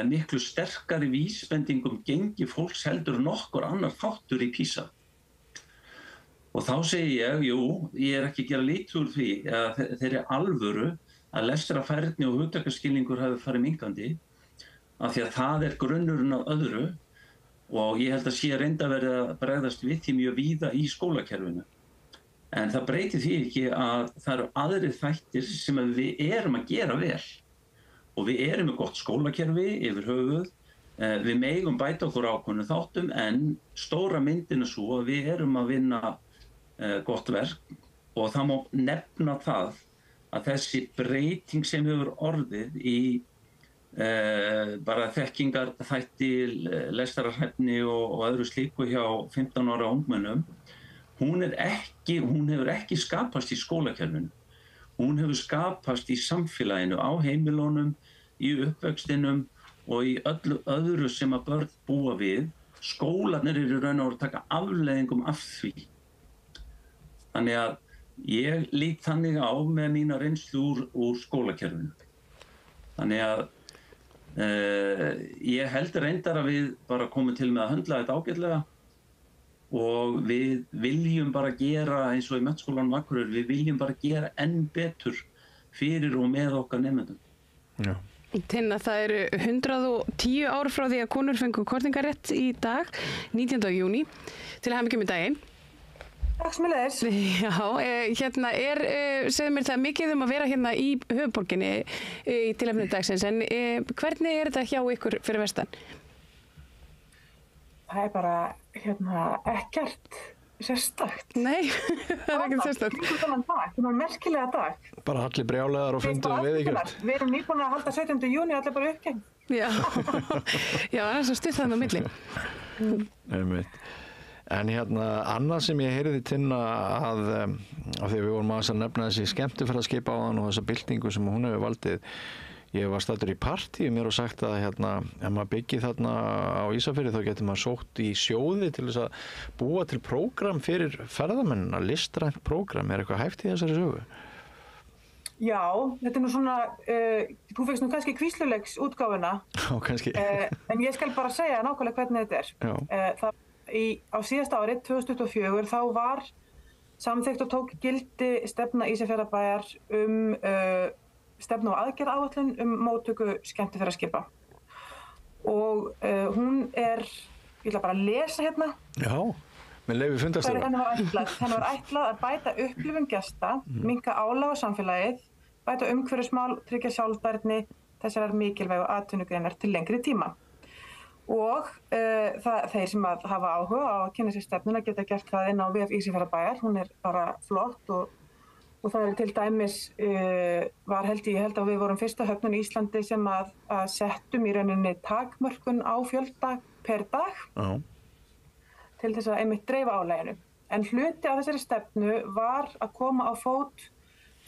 miklu sterkari vísbendingum gengi fólks heldur nokkur annar þáttur í PISA. Og þá segi ég, ég ekki að gera lítið úr því að þeirri alvöru að lestrarfærni og hugtakaskilningur hafi farið minnkandi af því að það grunnurinn af öðru og ég held að sé reynda verið að bregðast við því mjög víða í skólakerfinu. En það breytir því ekki að það eru aðrir þættir sem við erum að gera vel. Og við erum með gott skólakerfi yfir höfuð, við megum bæta okkur ákveðnum þáttum en stóra myndin svo að við erum að vinna gott verk og það má nefna það að þessi breyting sem hefur orðið í bara þekkingar þætti lestrarhæfni og öðru slíku hjá 15 ára ungmennum hún hefur ekki skapast í skólakerfinu, hún hefur skapast í samfélaginu, á heimilunum, í uppvextinum og í öllu öðru sem að börn búa við. Skólarnir eru raun og veru að taka afleiðingum af því. Þannig að ég lít þannig á með mína reynslu úr skólakerfinu. Þannig að ég held reyndar að við bara komum til með að höndla þetta ágætlega og við viljum bara gera eins og í Menntaskólanum á Akureyri, við viljum bara gera enn betur fyrir og með okkar nemendum. Já. Tinna, það eru 110 ár frá því að konur fengu kosningarétt í dag, 19. júní, til hamingju með daginn. Takk sem ég leiðis. Já, segðu mér það mikið að vera hérna í höfuðborginni í tilefni dagsins, en hvernig þetta hjá ykkur fyrir vestan? Það bara, ekkert sérstakt. Nei, það ekkert sérstakt. Það var merkilega dag. Bara allir brjálæðar og fundum við ekkert. Við erum nýbúin að halda 17. júní, allir bara uppgeng. Já, það svo stutt þannig á milli. Einmitt. En annað sem ég heyrði Tinna að því við vorum aðeins að nefna þessi skemmtiferðaskipa áðan og þessa byltingu sem hún hefur valdið. Ég var staddur í partíu mér og sagt að ef maður byggir þarna á Ísafirði þá getur maður sótt í sjóði til þess að búa til prógram fyrir ferðamennina, listrænt prógram. Eitthvað hæft í þessari sögu? Já, þetta nú svona, þú fegst nú kannski kvísluleiks útgáfuna. Já, kannski. En ég skal bara segja nákvæmlega hvernig þetta er. Á síðasta ári, 2024, þá var samþykkt og tók gildi stefna Ísafjarðarbæjar stefnu og aðgerðaáætlun móttöku skemmtiferðaskipa. Og hún ég ætla bara að lesa hérna. Já, með leyfi fundarstjóra. Henni var ætlað að bæta upplifun gesta, minnka álag á samfélagið, bæta umhverfismál, tryggja sjálfbærni þessarar mikilvægu atvinnugreinar til lengri tíma. Og þeir sem hafa áhuga á að kynna sér stefnuna geta gert það inn á vef Ísafjarðarbæjar. Hún er bara flott og það til dæmis ég held að við vorum fyrsta höfnun í Íslandi sem að settum í rauninni takmörkun á fjölda per dag til þess að einmitt dreifa álaginu. En hluti af þessari stefnu var að koma á fót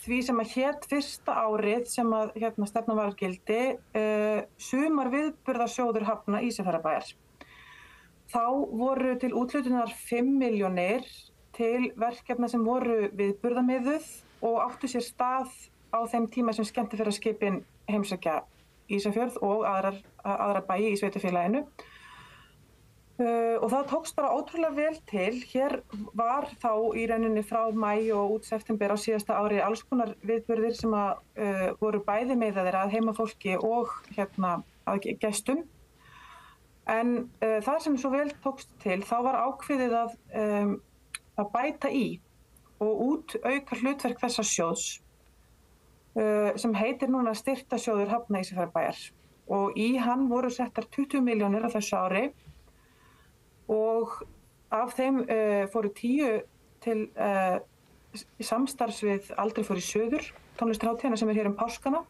því sem að hét fyrsta árið sem að stefnan var gildi sumar viðburðarsjóður hafna Ísafjarðarbæjar. Þá voru til úthlutunar 5 milljónir til verkefna sem voru viðburðamiðuð og áttu sér stað á þeim tíma sem skemmtiferðaskipin heimsækja Ísafjörð og aðra bæi í sveitarfélaginu. Og það tókst bara ótrúlega vel til. Hér var þá í rauninni frá maí og út september á síðasta ári alls konar viðburðir sem voru bæði miðaðir að heimafólki og að gestum. En það sem svo vel tókst til, þá var ákveðið að bæta í og auka hlutverk þessa sjóðs sem heitir núna Styrktarsjóður hafna Ísafjarðarbæjar. Og í hann voru settar 20 milljónir á þessu ári. Og af þeim fóru 10 til samstarfs við Aldrei fór í Suður, tónlistarhátíðina sem hér páskana.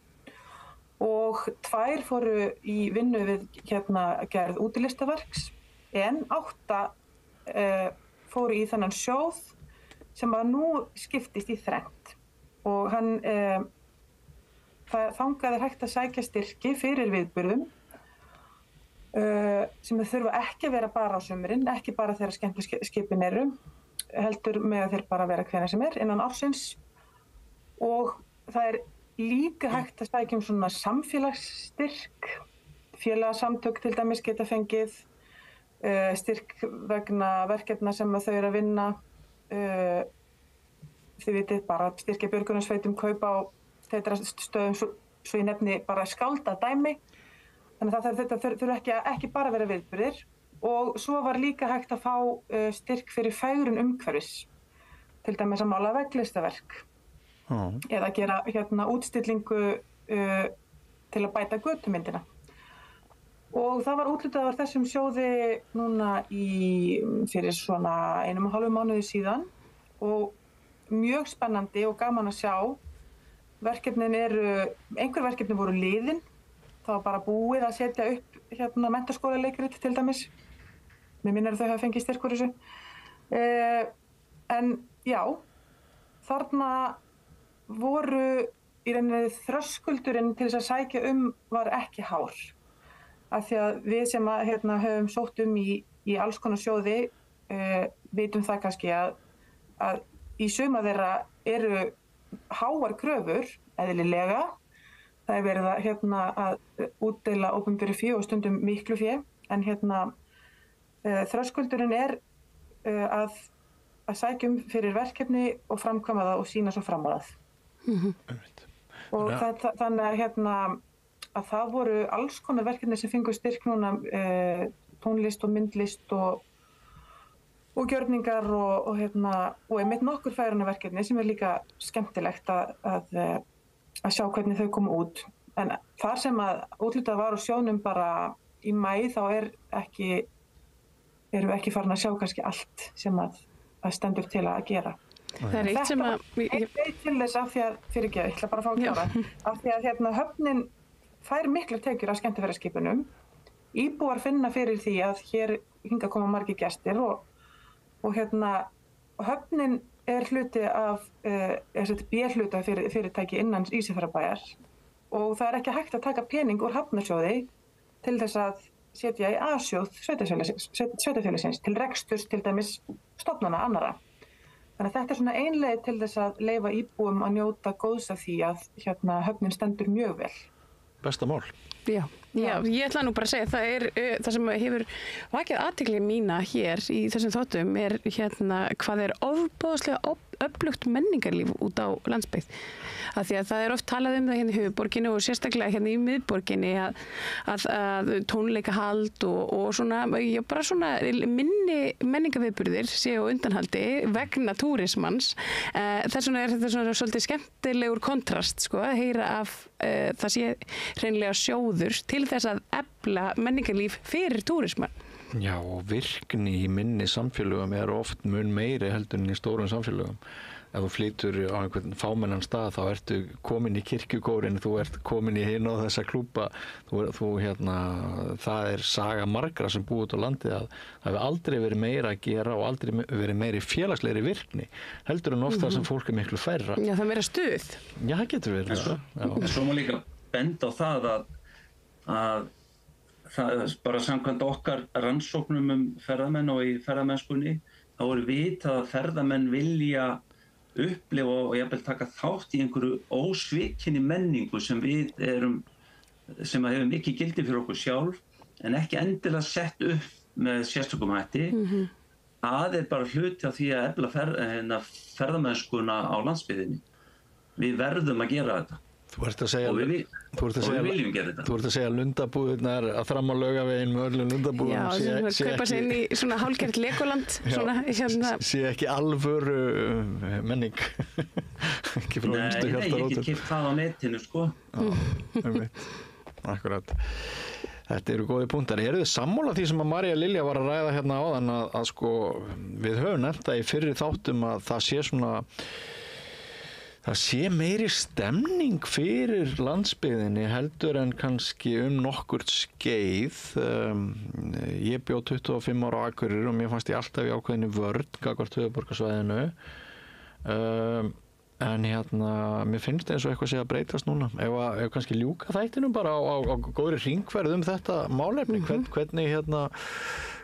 Og 2 fóru í vinnu við gerð útilistaverks, en 8 fóru í þennan sjóð sem nú skiptist í 3. Og þangað er hægt að sækja styrki fyrir viðburðum sem þurfa ekki að vera bara á sumrin, ekki bara þegar skemmtiskipin eru, heldur með að þeir bara vera hvenær sem er innan ársins. Og það er líka hægt að sækja svona samfélagsstyrk. Félagasamtök til dæmis geta fengið styrk vegna verkefna sem þau eru að vinna. Þið vitið bara styrkja björgunarsveitum kaup á stöðum, svo ég nefni bara skálda dæmi. Þannig að þetta þurfa ekki bara að vera viðburðir. Og svo var líka hægt að fá styrk fyrir fegrun umhverfis, til dæmis að mála veglistaverk eða gera útstillingu til að bæta götumyndina. Og það var úthlutað á þessum sjóði núna fyrir svona 1,5 mánuði síðan og mjög spennandi og gaman að sjá. Einhver verkefni voru liðin. Það var bara búið að setja upp menntaskólaleikrit til dæmis. Mér minnir að þau hafa fengið styrk úr þessu. En já, þarna voru í rauninni þröskuldurinn til þess að sækja var ekki hár. Af því að við sem höfum sótt í alls konar sjóði vitum það kannski að í suma þeirra eru háar kröfur, eðlilega. Það er verið að útdeila opinberu fé og stundum miklu fé, en þröskuldurinn er að sækja fyrir verkefni og framkvæma það og sýna svo fram á það. Og þannig að það voru alls konar verkefni sem fengu styrk núna, tónlist og myndlist og gjörningar og einmitt nokkur fegrunarverkefni sem líka skemmtilegt að sjá hvernig þau koma út. En þar sem að úthlutað var á sjónum bara í maí, þá erum við ekki farin að sjá kannski allt sem að stendur til að gera. Það er eitt sem að... Eitt til þess af því að, ég ætla bara að fá að klára, af því að höfnin fær miklar tekjur af skemmtiferðaskipunum. Íbúar finna fyrir því að hingað koma margir gestir og og höfnin hluti af B-hluta fyrirtæki innan Ísafjarðarbæjar og það ekki hægt að taka pening úr hafnarsjóði til þess að setja í A-sjóð sveitarfélagsins til reksturs til dæmis stofnana annarra. Þannig að þetta svona ein leið til þess að leyfa íbúum að njóta góðs af því að höfnin stendur mjög vel. Besta mál. Já, ég ætla nú bara að segja það sem hefur vakið athygli mína hér í þessum þáttum hvað ofboðslega öflugt menningarlíf út á landsbyggð. Af því að það oft talað það hérna í höfuðborginni og sérstaklega hérna í miðborginni að tónleikahald og svona, bara svona minni menningarviðburðir séu á undanhaldi vegna túrismans. Þess vegna þetta svona svolítið skemmtilegur kontrast, sko, að heyra af það sé hreinlega sjóður til þess að efla menningarlíf fyrir túrismann. Já, og virkni í minni samfélögum oft mun meiri heldur en í stórum samfélögum. Ef þú flytur á einhvern fámennan stað þá ertu komin í kirkjugórin, þú ert komin í hinn og þessa klúbba, það saga margra sem búið út á landi að það hefur aldrei verið meira að gera og aldrei verið meiri félagslegri virkni heldur en oft það sem fólk miklu færra. Já, það meira stuð. Já, það getur verið. Svo má líka benda á það að það bara samkvæmt okkar rannsóknum ferðamenn og í ferðamennskunni þá vitað að ferðamenn vilja upplifa og jafnvel taka þátt í einhverju ósvikinni menningu sem sem hefur mikið gildi fyrir okkur sjálf en ekki endilega sett upp með sérstökum hætti. Það bara hluti af því að efla ferðamennskuna á landsbyggðinni. Við verðum að gera þetta. Þú ert að segja, við viljum gera þetta. Þú ert að segja lundabúðirnar að fram á Laugaveginn með öllum lundabúðum. Já, sem kaupa sér inn í svona hálfgert Legoland. Sé ekki alvöru menning. Ekki frá vinstu hjartarótum. Nei, ég get keypt það á netinu, sko. Akkurat. Þetta eru góði punktar. Eru þið sammála því sem að María Lilja var að ræða hérna áðan að sko, við höfum nefnt það í fyrri þáttum að það sé meiri stemning fyrir landsbyggðinni heldur en kannski nokkurt skeið. Ég bjó 25 ára á Akureyri og mér fannst ég alltaf í ákveðinni vörn gagnvart höfuðborgarsvæðinu. En mér finnst eins og eitthvað sé að breytast núna. Ef kannski ljúka þættinum bara á góðri hringferð þetta málefni.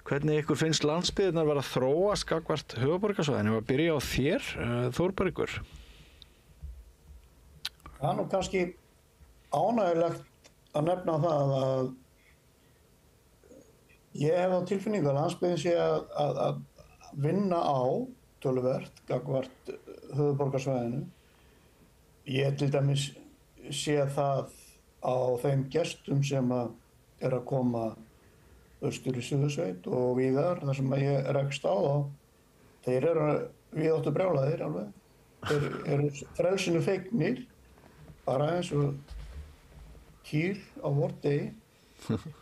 Hvernig ykkur finnst landsbyggðirnar vera að þróast gagnvart höfuðborgarsvæðinu? Að byrja á þér, Þórbergur. Það nú kannski ánægjulegt að nefna það að ég hef á tilfinningu að landsbyggðin sé að vinna á töluvert gagnvart höfuðborgarsvæðinu. Ég til dæmis sé það á þeim gestum sem að koma austur í Suðursveit og víðar þar sem ég rekst á þá. Þeir víðáttu brjálaðir alveg. Þeir eru frelsinu fegnir. Bara eins og kýr á vordegi.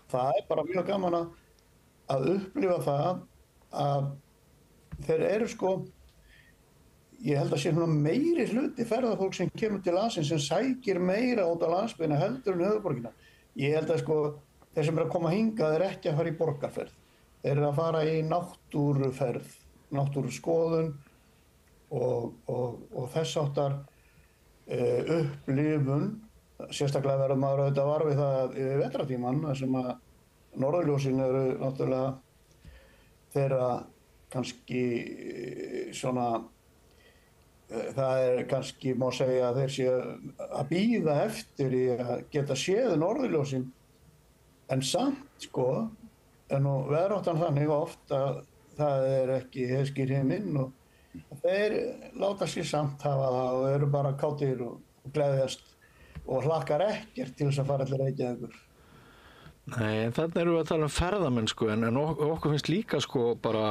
Það bara mjög gaman að upplifa það að þeir eru sko, ég held að sé meiri hluti ferðafólk sem kemur til landsins sem sækir meira út á landsbyggðina heldur en höfuðborgina. Ég held að sko, þeir sem að koma hingað ekki að fara í borgarferð. Þeir að fara í náttúruferð, náttúruskoðun og þess áttar upplifun, sérstaklega verður maður auðvitað var við það yfir vetrartímann þar sem að norðurljósin eru náttúrulega þeirra kannski svona það kannski má segja að þeir séu að bíða eftir í að geta séð norðurljósin en samt sko en nú veðráttan þannig oft að það ekki heiðskýr himinn og þeir láta sér samt hafa það og eru bara kátir og gleðjast og hlakkar ekkert til þess að fara allir Reykjavíkur. Nei, en þannig erum við að tala mennsku en okkur finnst líka sko bara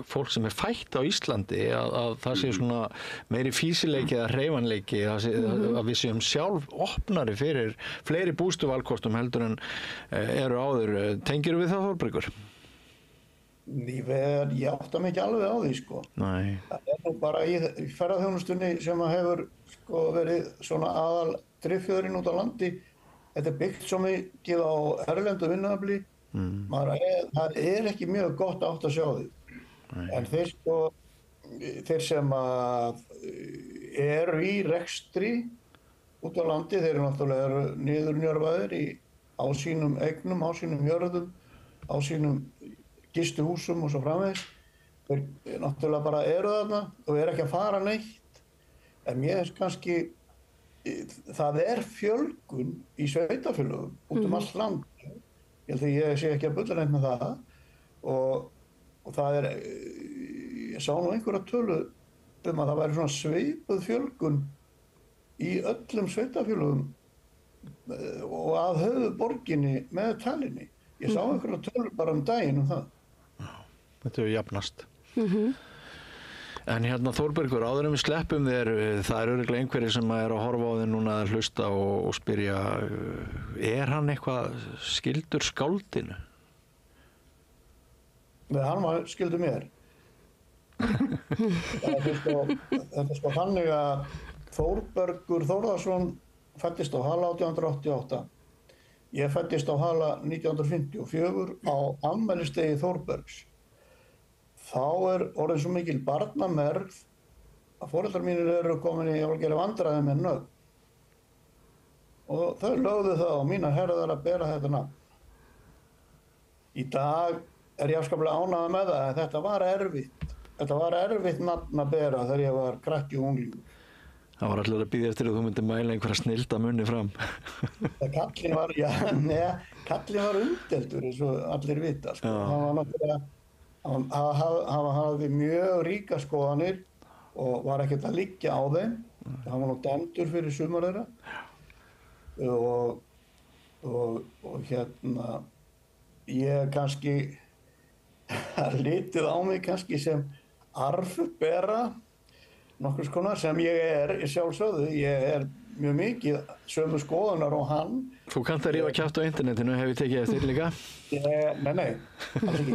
fólk sem fætt á Íslandi að það sé svona meiri fýsileiki eða hreyfanleiki að við séum sjálf opnari fyrir fleiri bústuvalkostum heldur en eru áður. Tengirðu við það, Þórbergur? Ég átta mig ekki alveg á því sko. Nei. Það nú bara í ferðaþjónustunni sem að hefur sko verið svona aðal driffjöðurinn út á landi. Þetta byggt svo mikið á erlendu vinnuafli. Það ekki mjög gott átt að sjá því. En þeir sem að eru í rekstri út á landi, þeir eru náttúrulega niðurnjörvaðir á sínum eignum, á sínum jörðum, á sínum gistihúsum og svo framvegis. Þeir náttúrulega bara eru þarna og eru ekki að fara neitt. En mér finnst kannski, það er fjölgun í sveitarfélögum út allt land. Ég held að ég sé ekki að bulla neitt með það. Og það ég sá nú einhverja tölu að það væri svona svipuð fjölgun í öllum sveitarfélögum og að höfuðborginni með Tallinni. Ég sá einhverja tölu bara daginn það. Já, þetta hefur jafnast. En hérna Þórbergur, áður en við sleppum þér, það eru örugglega einhverjir sem er að horfa á þig núna að hlusta og spyrja, er hann eitthvað skyldur skáldinu? Nei, hann var skyldur mér. Þetta er sko þannig að Þórbergur Þórðarsson fæddist á Hala 1888. Ég fæddist á Hala 1954 á afmælistegi Þórbergs. Þá er orðin svo mikil barnamergð að foreldrar mínir eru komin í algjörlega vandræði með nöfn. Og þau lögðu það á mínar herðar að bera þetta nafn. Í dag er ég afskaplega ánægður með það, en þetta var erfitt. Þetta var erfitt nafn að bera þegar ég var krakki og unglingur. Það var allir að bíða eftir að þú myndir mæla einhverja snilda munni fram. Kallinn var umdeltur eins og allir vita. Sko. Hann var náttúrulega, hann hafði mjög ríka skoðanir og var ekkert að liggja á þeim. Hann var nú dæmdur fyrir sumar þeirra. Og hérna, ég kannski litið á mig kannski sem arfbera nokkurs konar sem ég er sjálfsögðu. Ég er mjög mikið sömu skoðunar og hann. Þú kannt að rífa kjátt á internetinu, hef ég tekið eftir líka? Nei, alls ekki.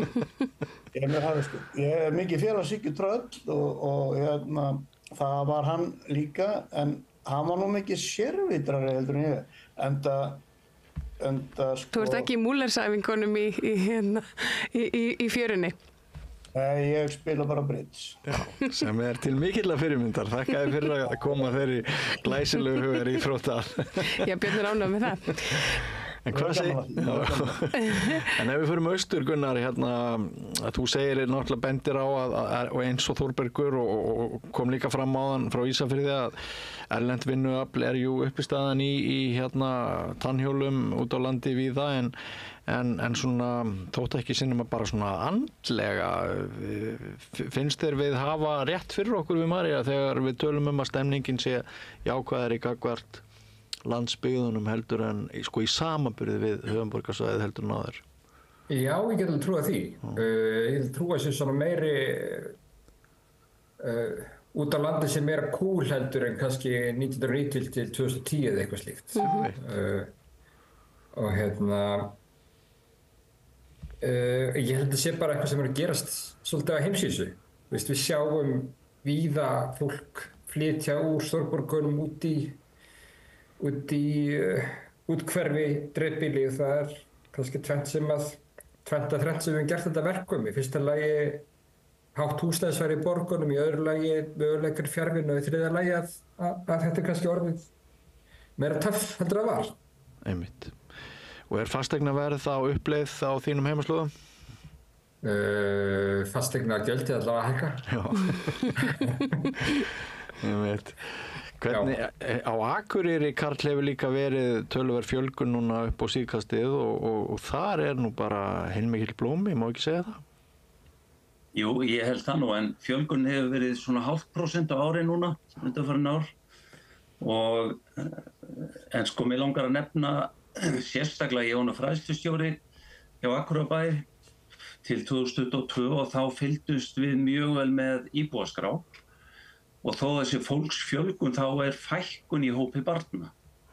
Ég er mjög hafðisku. Ég er mikið félagshyggjutröll og hérna, það var hann líka, en hann var nú mikið sérvitrari heldur en ég. Enda sko... Þú ert ekki í múlersæfingunum í fjörunni? Nei, ég spila bara bridge. Já, sem er til mikilla fyrirmyndar. Þakka þér fyrir að koma þeirri glæsilegu hugar í þróttar. Já, Björn er ánægður með það. En hvað en ef við förum austur, Gunnar, hérna, að þú segir náttúrulega bendir á og eins og Þórbergur og kom líka fram áðan frá Ísafirði að erlent vinnuafl er jú uppistaðan í hérna tannhjólum út á landi víða en svona þótt ekki sinnum að bara svona andlega finnst þér við hafa rétt fyrir okkur við María þegar við tölum að stemningin sé jákvæðari gagnvart landsbyggðunum heldur en sko í samanburði við höfuðborgarsvæðið heldur en áður? Já, ég get alveg trúað því. Ég get trúað sér svona meiri út á landi sem meira cool heldur en kannski 1990 til 2010 eða eitthvað slíkt. Og hérna ég held að sé bara eitthvað sem er að gerast svolítið á heimsvísu. Við sjáum víða fólk flytja úr stórborgunum út í úthverfi dreifbýli og það er kannski tvennt sem við höfum gert þetta verkum. Í fyrsta lagi hátt húsnæðisverð í borgunum, í öðru lagi möguleikar fjarvinnu og í þriðja lagi að þetta er kannski orðið meira töff heldur að var. Einmitt. Og er fasteignaverð á uppleið á þínum heimaslóðum? Fasteignagjöldið allavega hækka. Einmitt. Hvernig, á Akureyri, Karl, hefur líka verið töluverð fjölgun núna upp á síðkastið og þar er nú bara heilmikil blómi, má ekki segja það? Jú, ég held það nú, en fjölgun hefur verið svona 0,5% á ári núna, undanfarin ár. En sko, mér langar að nefna sérstaklega ég var fræðslustjóri hjá Akureyrarbæ til 2022 og þá fylgdust við mjög vel með íbúaskrá. Og þó þessi fólksfjölgun þá er fækkun í hópi barna.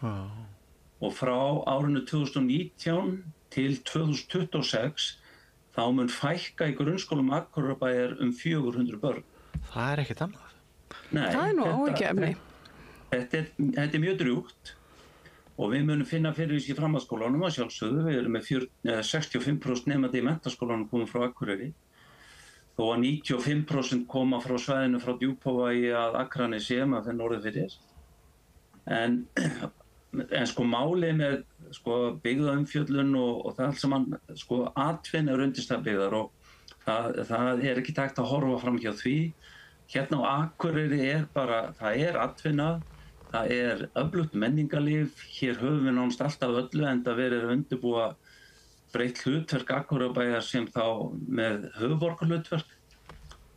Og frá árinu 2019 til 2026 þá mun fækka í grunnskólum Akureyrarbæjar 400 börn. Það er ekkert annað. Nei, það er nú áhyggjuefni. Þetta er mjög drjúgt og við munum finna fyrir þessi í framhaldsskólanum að sjálfsögðu. Við erum með 65% nemandi í menntaskólanum komum frá Akureyri. þó að 95% koma frá svæðinu frá Djúpavogi að Akranesi maður fyrir norður fyrir. En sko málið með sko byggðaumfjöllun og það allt saman, sko atvinna er undirstaða byggðar og það er ekki hægt að horfa fram hjá því. Hérna á Akureyri það er atvinna, það er öflugt menningarlíf, hér höfum við nánast alltaf öllu enda verið að undirbúa breytt hlutverk Akureyrarbæjar sem þá með höfuðborgarhlutverk.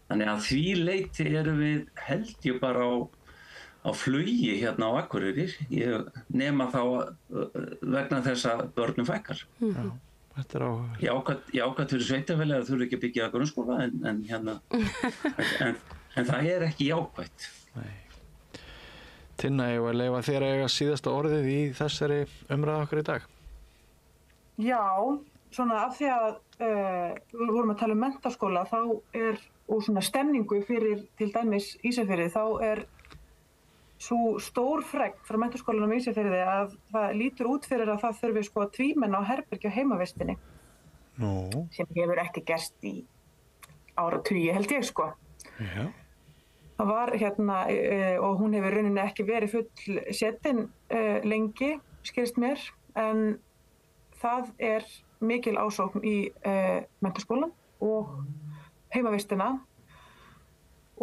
Þannig að því leyti erum við held ég bara á flugi hérna á Akureyri, nema þá vegna þess að börnum fækkar. Já, þetta er áhugavert. Ég ákvæmt fyrir sveitarfélagi að þurfi ekki að byggja grunnskóla en það er ekki jákvætt. Nei. Tinna, ég var að leyfa þér að eiga síðasta orðið í þessari umræðu okkar í dag. Já, svona af því að við vorum að tala menntaskóla og svona stemningu fyrir til dæmis Ísafirði, þá svo stór fregn frá menntaskólanum Ísafirði að það lítur út fyrir að það þurfi sko að tvímenna á herbergi á heimavistinni. Sem hefur ekki gerst í áratugi held ég sko. Já. Það var og hún hefur rauninni ekki verið full setin lengi, skilst mér, en það er mikil ásókn í menntaskólan og heimavistina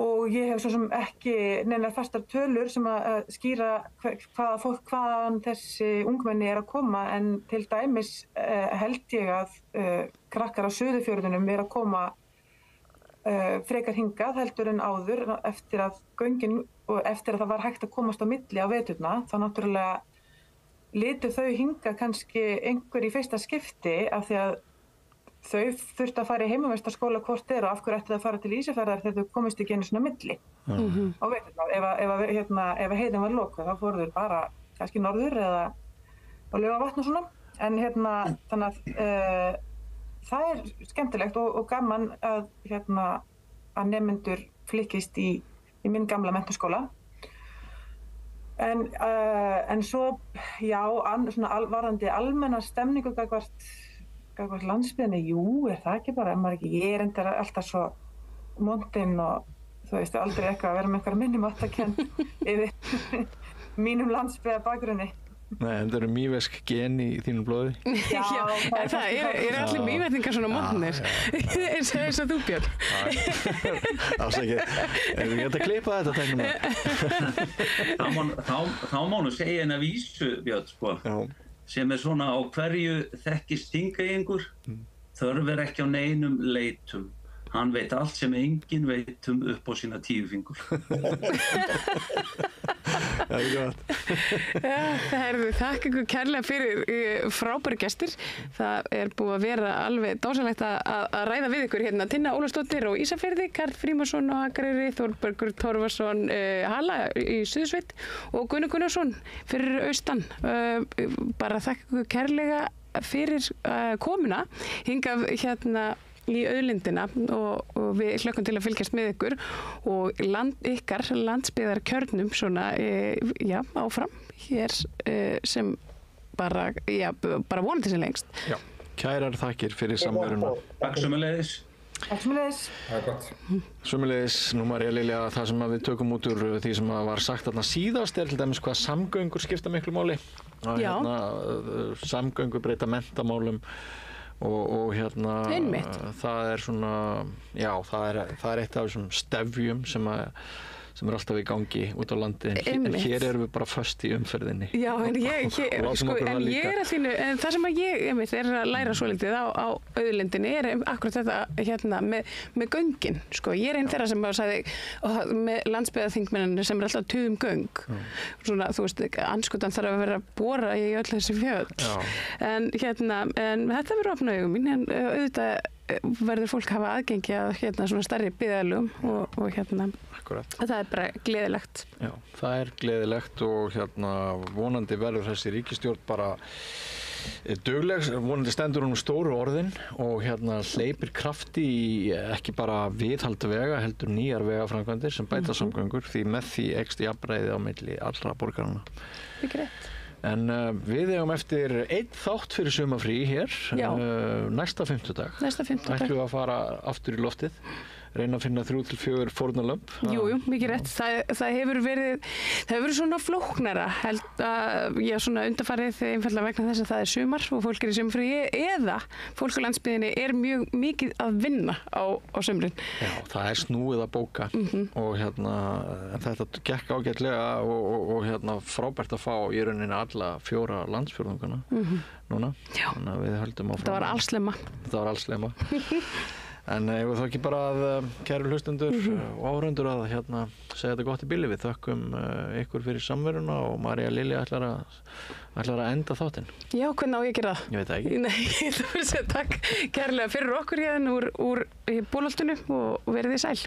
og ég hef svo sem ekki neina fastar tölur sem að skýra hvaðan þessi ungmenni að koma en til dæmis held ég að krakkar á Suðurfjörðunum að koma frekar hingað heldur en áður eftir að göngin og eftir að það var hægt að komast á milli á veturna þá náttúrulega litu þau hingað kannski einhver í fyrsta skipti af því að þau þurftu að fara í heimavistarskóla hvort og af hverju ættu að fara til Ísafjarðar þegar þau komist ekki einu svona milli á veturna ef heiðin var lokuð þá fóru þau bara kannski norður eða á Laugarvatn og svona en þannig að það er skemmtilegt og gaman að nemendur flykkist í minn gamla menntaskóla. En svo, já, svona varðandi almenna stemningu gagnvart landsbyggðinni, jú, það ekki bara, ég reyndar alltaf svo montinn og þú veist, aldrei eitthvað að vera með eitthvað minnimáttakennd yfir mínum landsbyggðar bakgrunni. Nei, en það eru mývesk gen í þínum blóði. Já, það er allir mývetningar svona mótnir, eins og þú Björn. Afsakið, erum við að klippa þetta tegnum? Þá má nú segja eina vísu, Björn, sko, sem svona á hverju þekkist Þingeyingur, þörf ekki á neinum leitum. Hann veit allt sem enginn veit upp á sína 10 fingur. Það er gott. Þakka ykkur kærlega fyrir frábæri gestir. Það er búið að vera alveg dásamlegt að ræða við ykkur hérna. Tinna Ólafsdóttir á Ísafirði, Karl Frímannsson á Akureyri, Þórbergur Torfason Hala í Suðursveit og Gunnar Gunnarsson fyrir austan. Bara þakka ykkur kærlega fyrir komuna hingað hérna í auðlindina og við hlökkum til að fylgjast með ykkur og ykkar landsbyggðarkjörnum svona, áfram hér sem bara vonandi sem lengst. Já, kærar þakkir fyrir samveruna. Takk sömuleiðis. Takk sömuleiðis. Það er gott. Sömuleiðis, nú María Lilja, það sem við tökum út úr því sem var sagt þarna síðast til dæmis hvað samgöngur skipta miklu máli. Já. Samgöngur breyta menntamálum og það er svona, já, það er eitt af þessum stefjum sem er alltaf í gangi út á landi en hér erum við bara föst í umferðinni. Já, en ég er það sem ég er að læra svolítið á auðlindinni er akkurat þetta með göngin, sko. Ég er einn þeirra sem sagði með landsbyggðarþingmenninu sem er alltaf tuðum göng. Svona, þú veist, andskotan þarf að vera að bora í öll þessi fjöll. En þetta verður opna augum mín, en auðvitað verður fólk hafa aðgengi að svona stærri byggðarlögum og Akkurat. Það er bara gleðilegt. Já, það er gleðilegt og vonandi verður þessi ríkisstjórn bara dugleg, vonandi stendur hún stóru orðin og hleypir krafti í ekki bara viðhald vega heldur nýjar vegaframkvæmdir sem bæta samgöngur því með því eykst jafnræði á milli allra borgaranna. Ekki rétt. En við eigum eftir einn þátt fyrir sumarfrí hér næsta fimmtudag. Ætlum við að fara aftur í loftið reyna að finna 3 til 4 fórnarlömb. Jú, mikið rétt. Það hefur verið svona flóknara held að ég svona undanfarið einfallega vegna þess að það er sumar og fólk er í sumarfríi eða fólk á landsbyggðinni er mjög mikið að vinna á sumrin. Já, það er snúið að bóka og þetta gekk ágætlega og frábært að fá í rauninni alla 4 landsfjórðungana núna. Já. Þannig að við höldum áfram. Það var allslemma. Það var allslemma. En ég vil þá ekki bara að kæru hlustendur og áhorfendur að segja þetta gott í bili. Við þökkum ykkur fyrir samveruna og María Lilja ætlar að enda þáttinn. Já, hvernig á ég að gera það? Ég veit það ekki. Nei, það fyrir að segja takk kærlega fyrir okkur hérna úr Bólholtinu og verið þið sæl.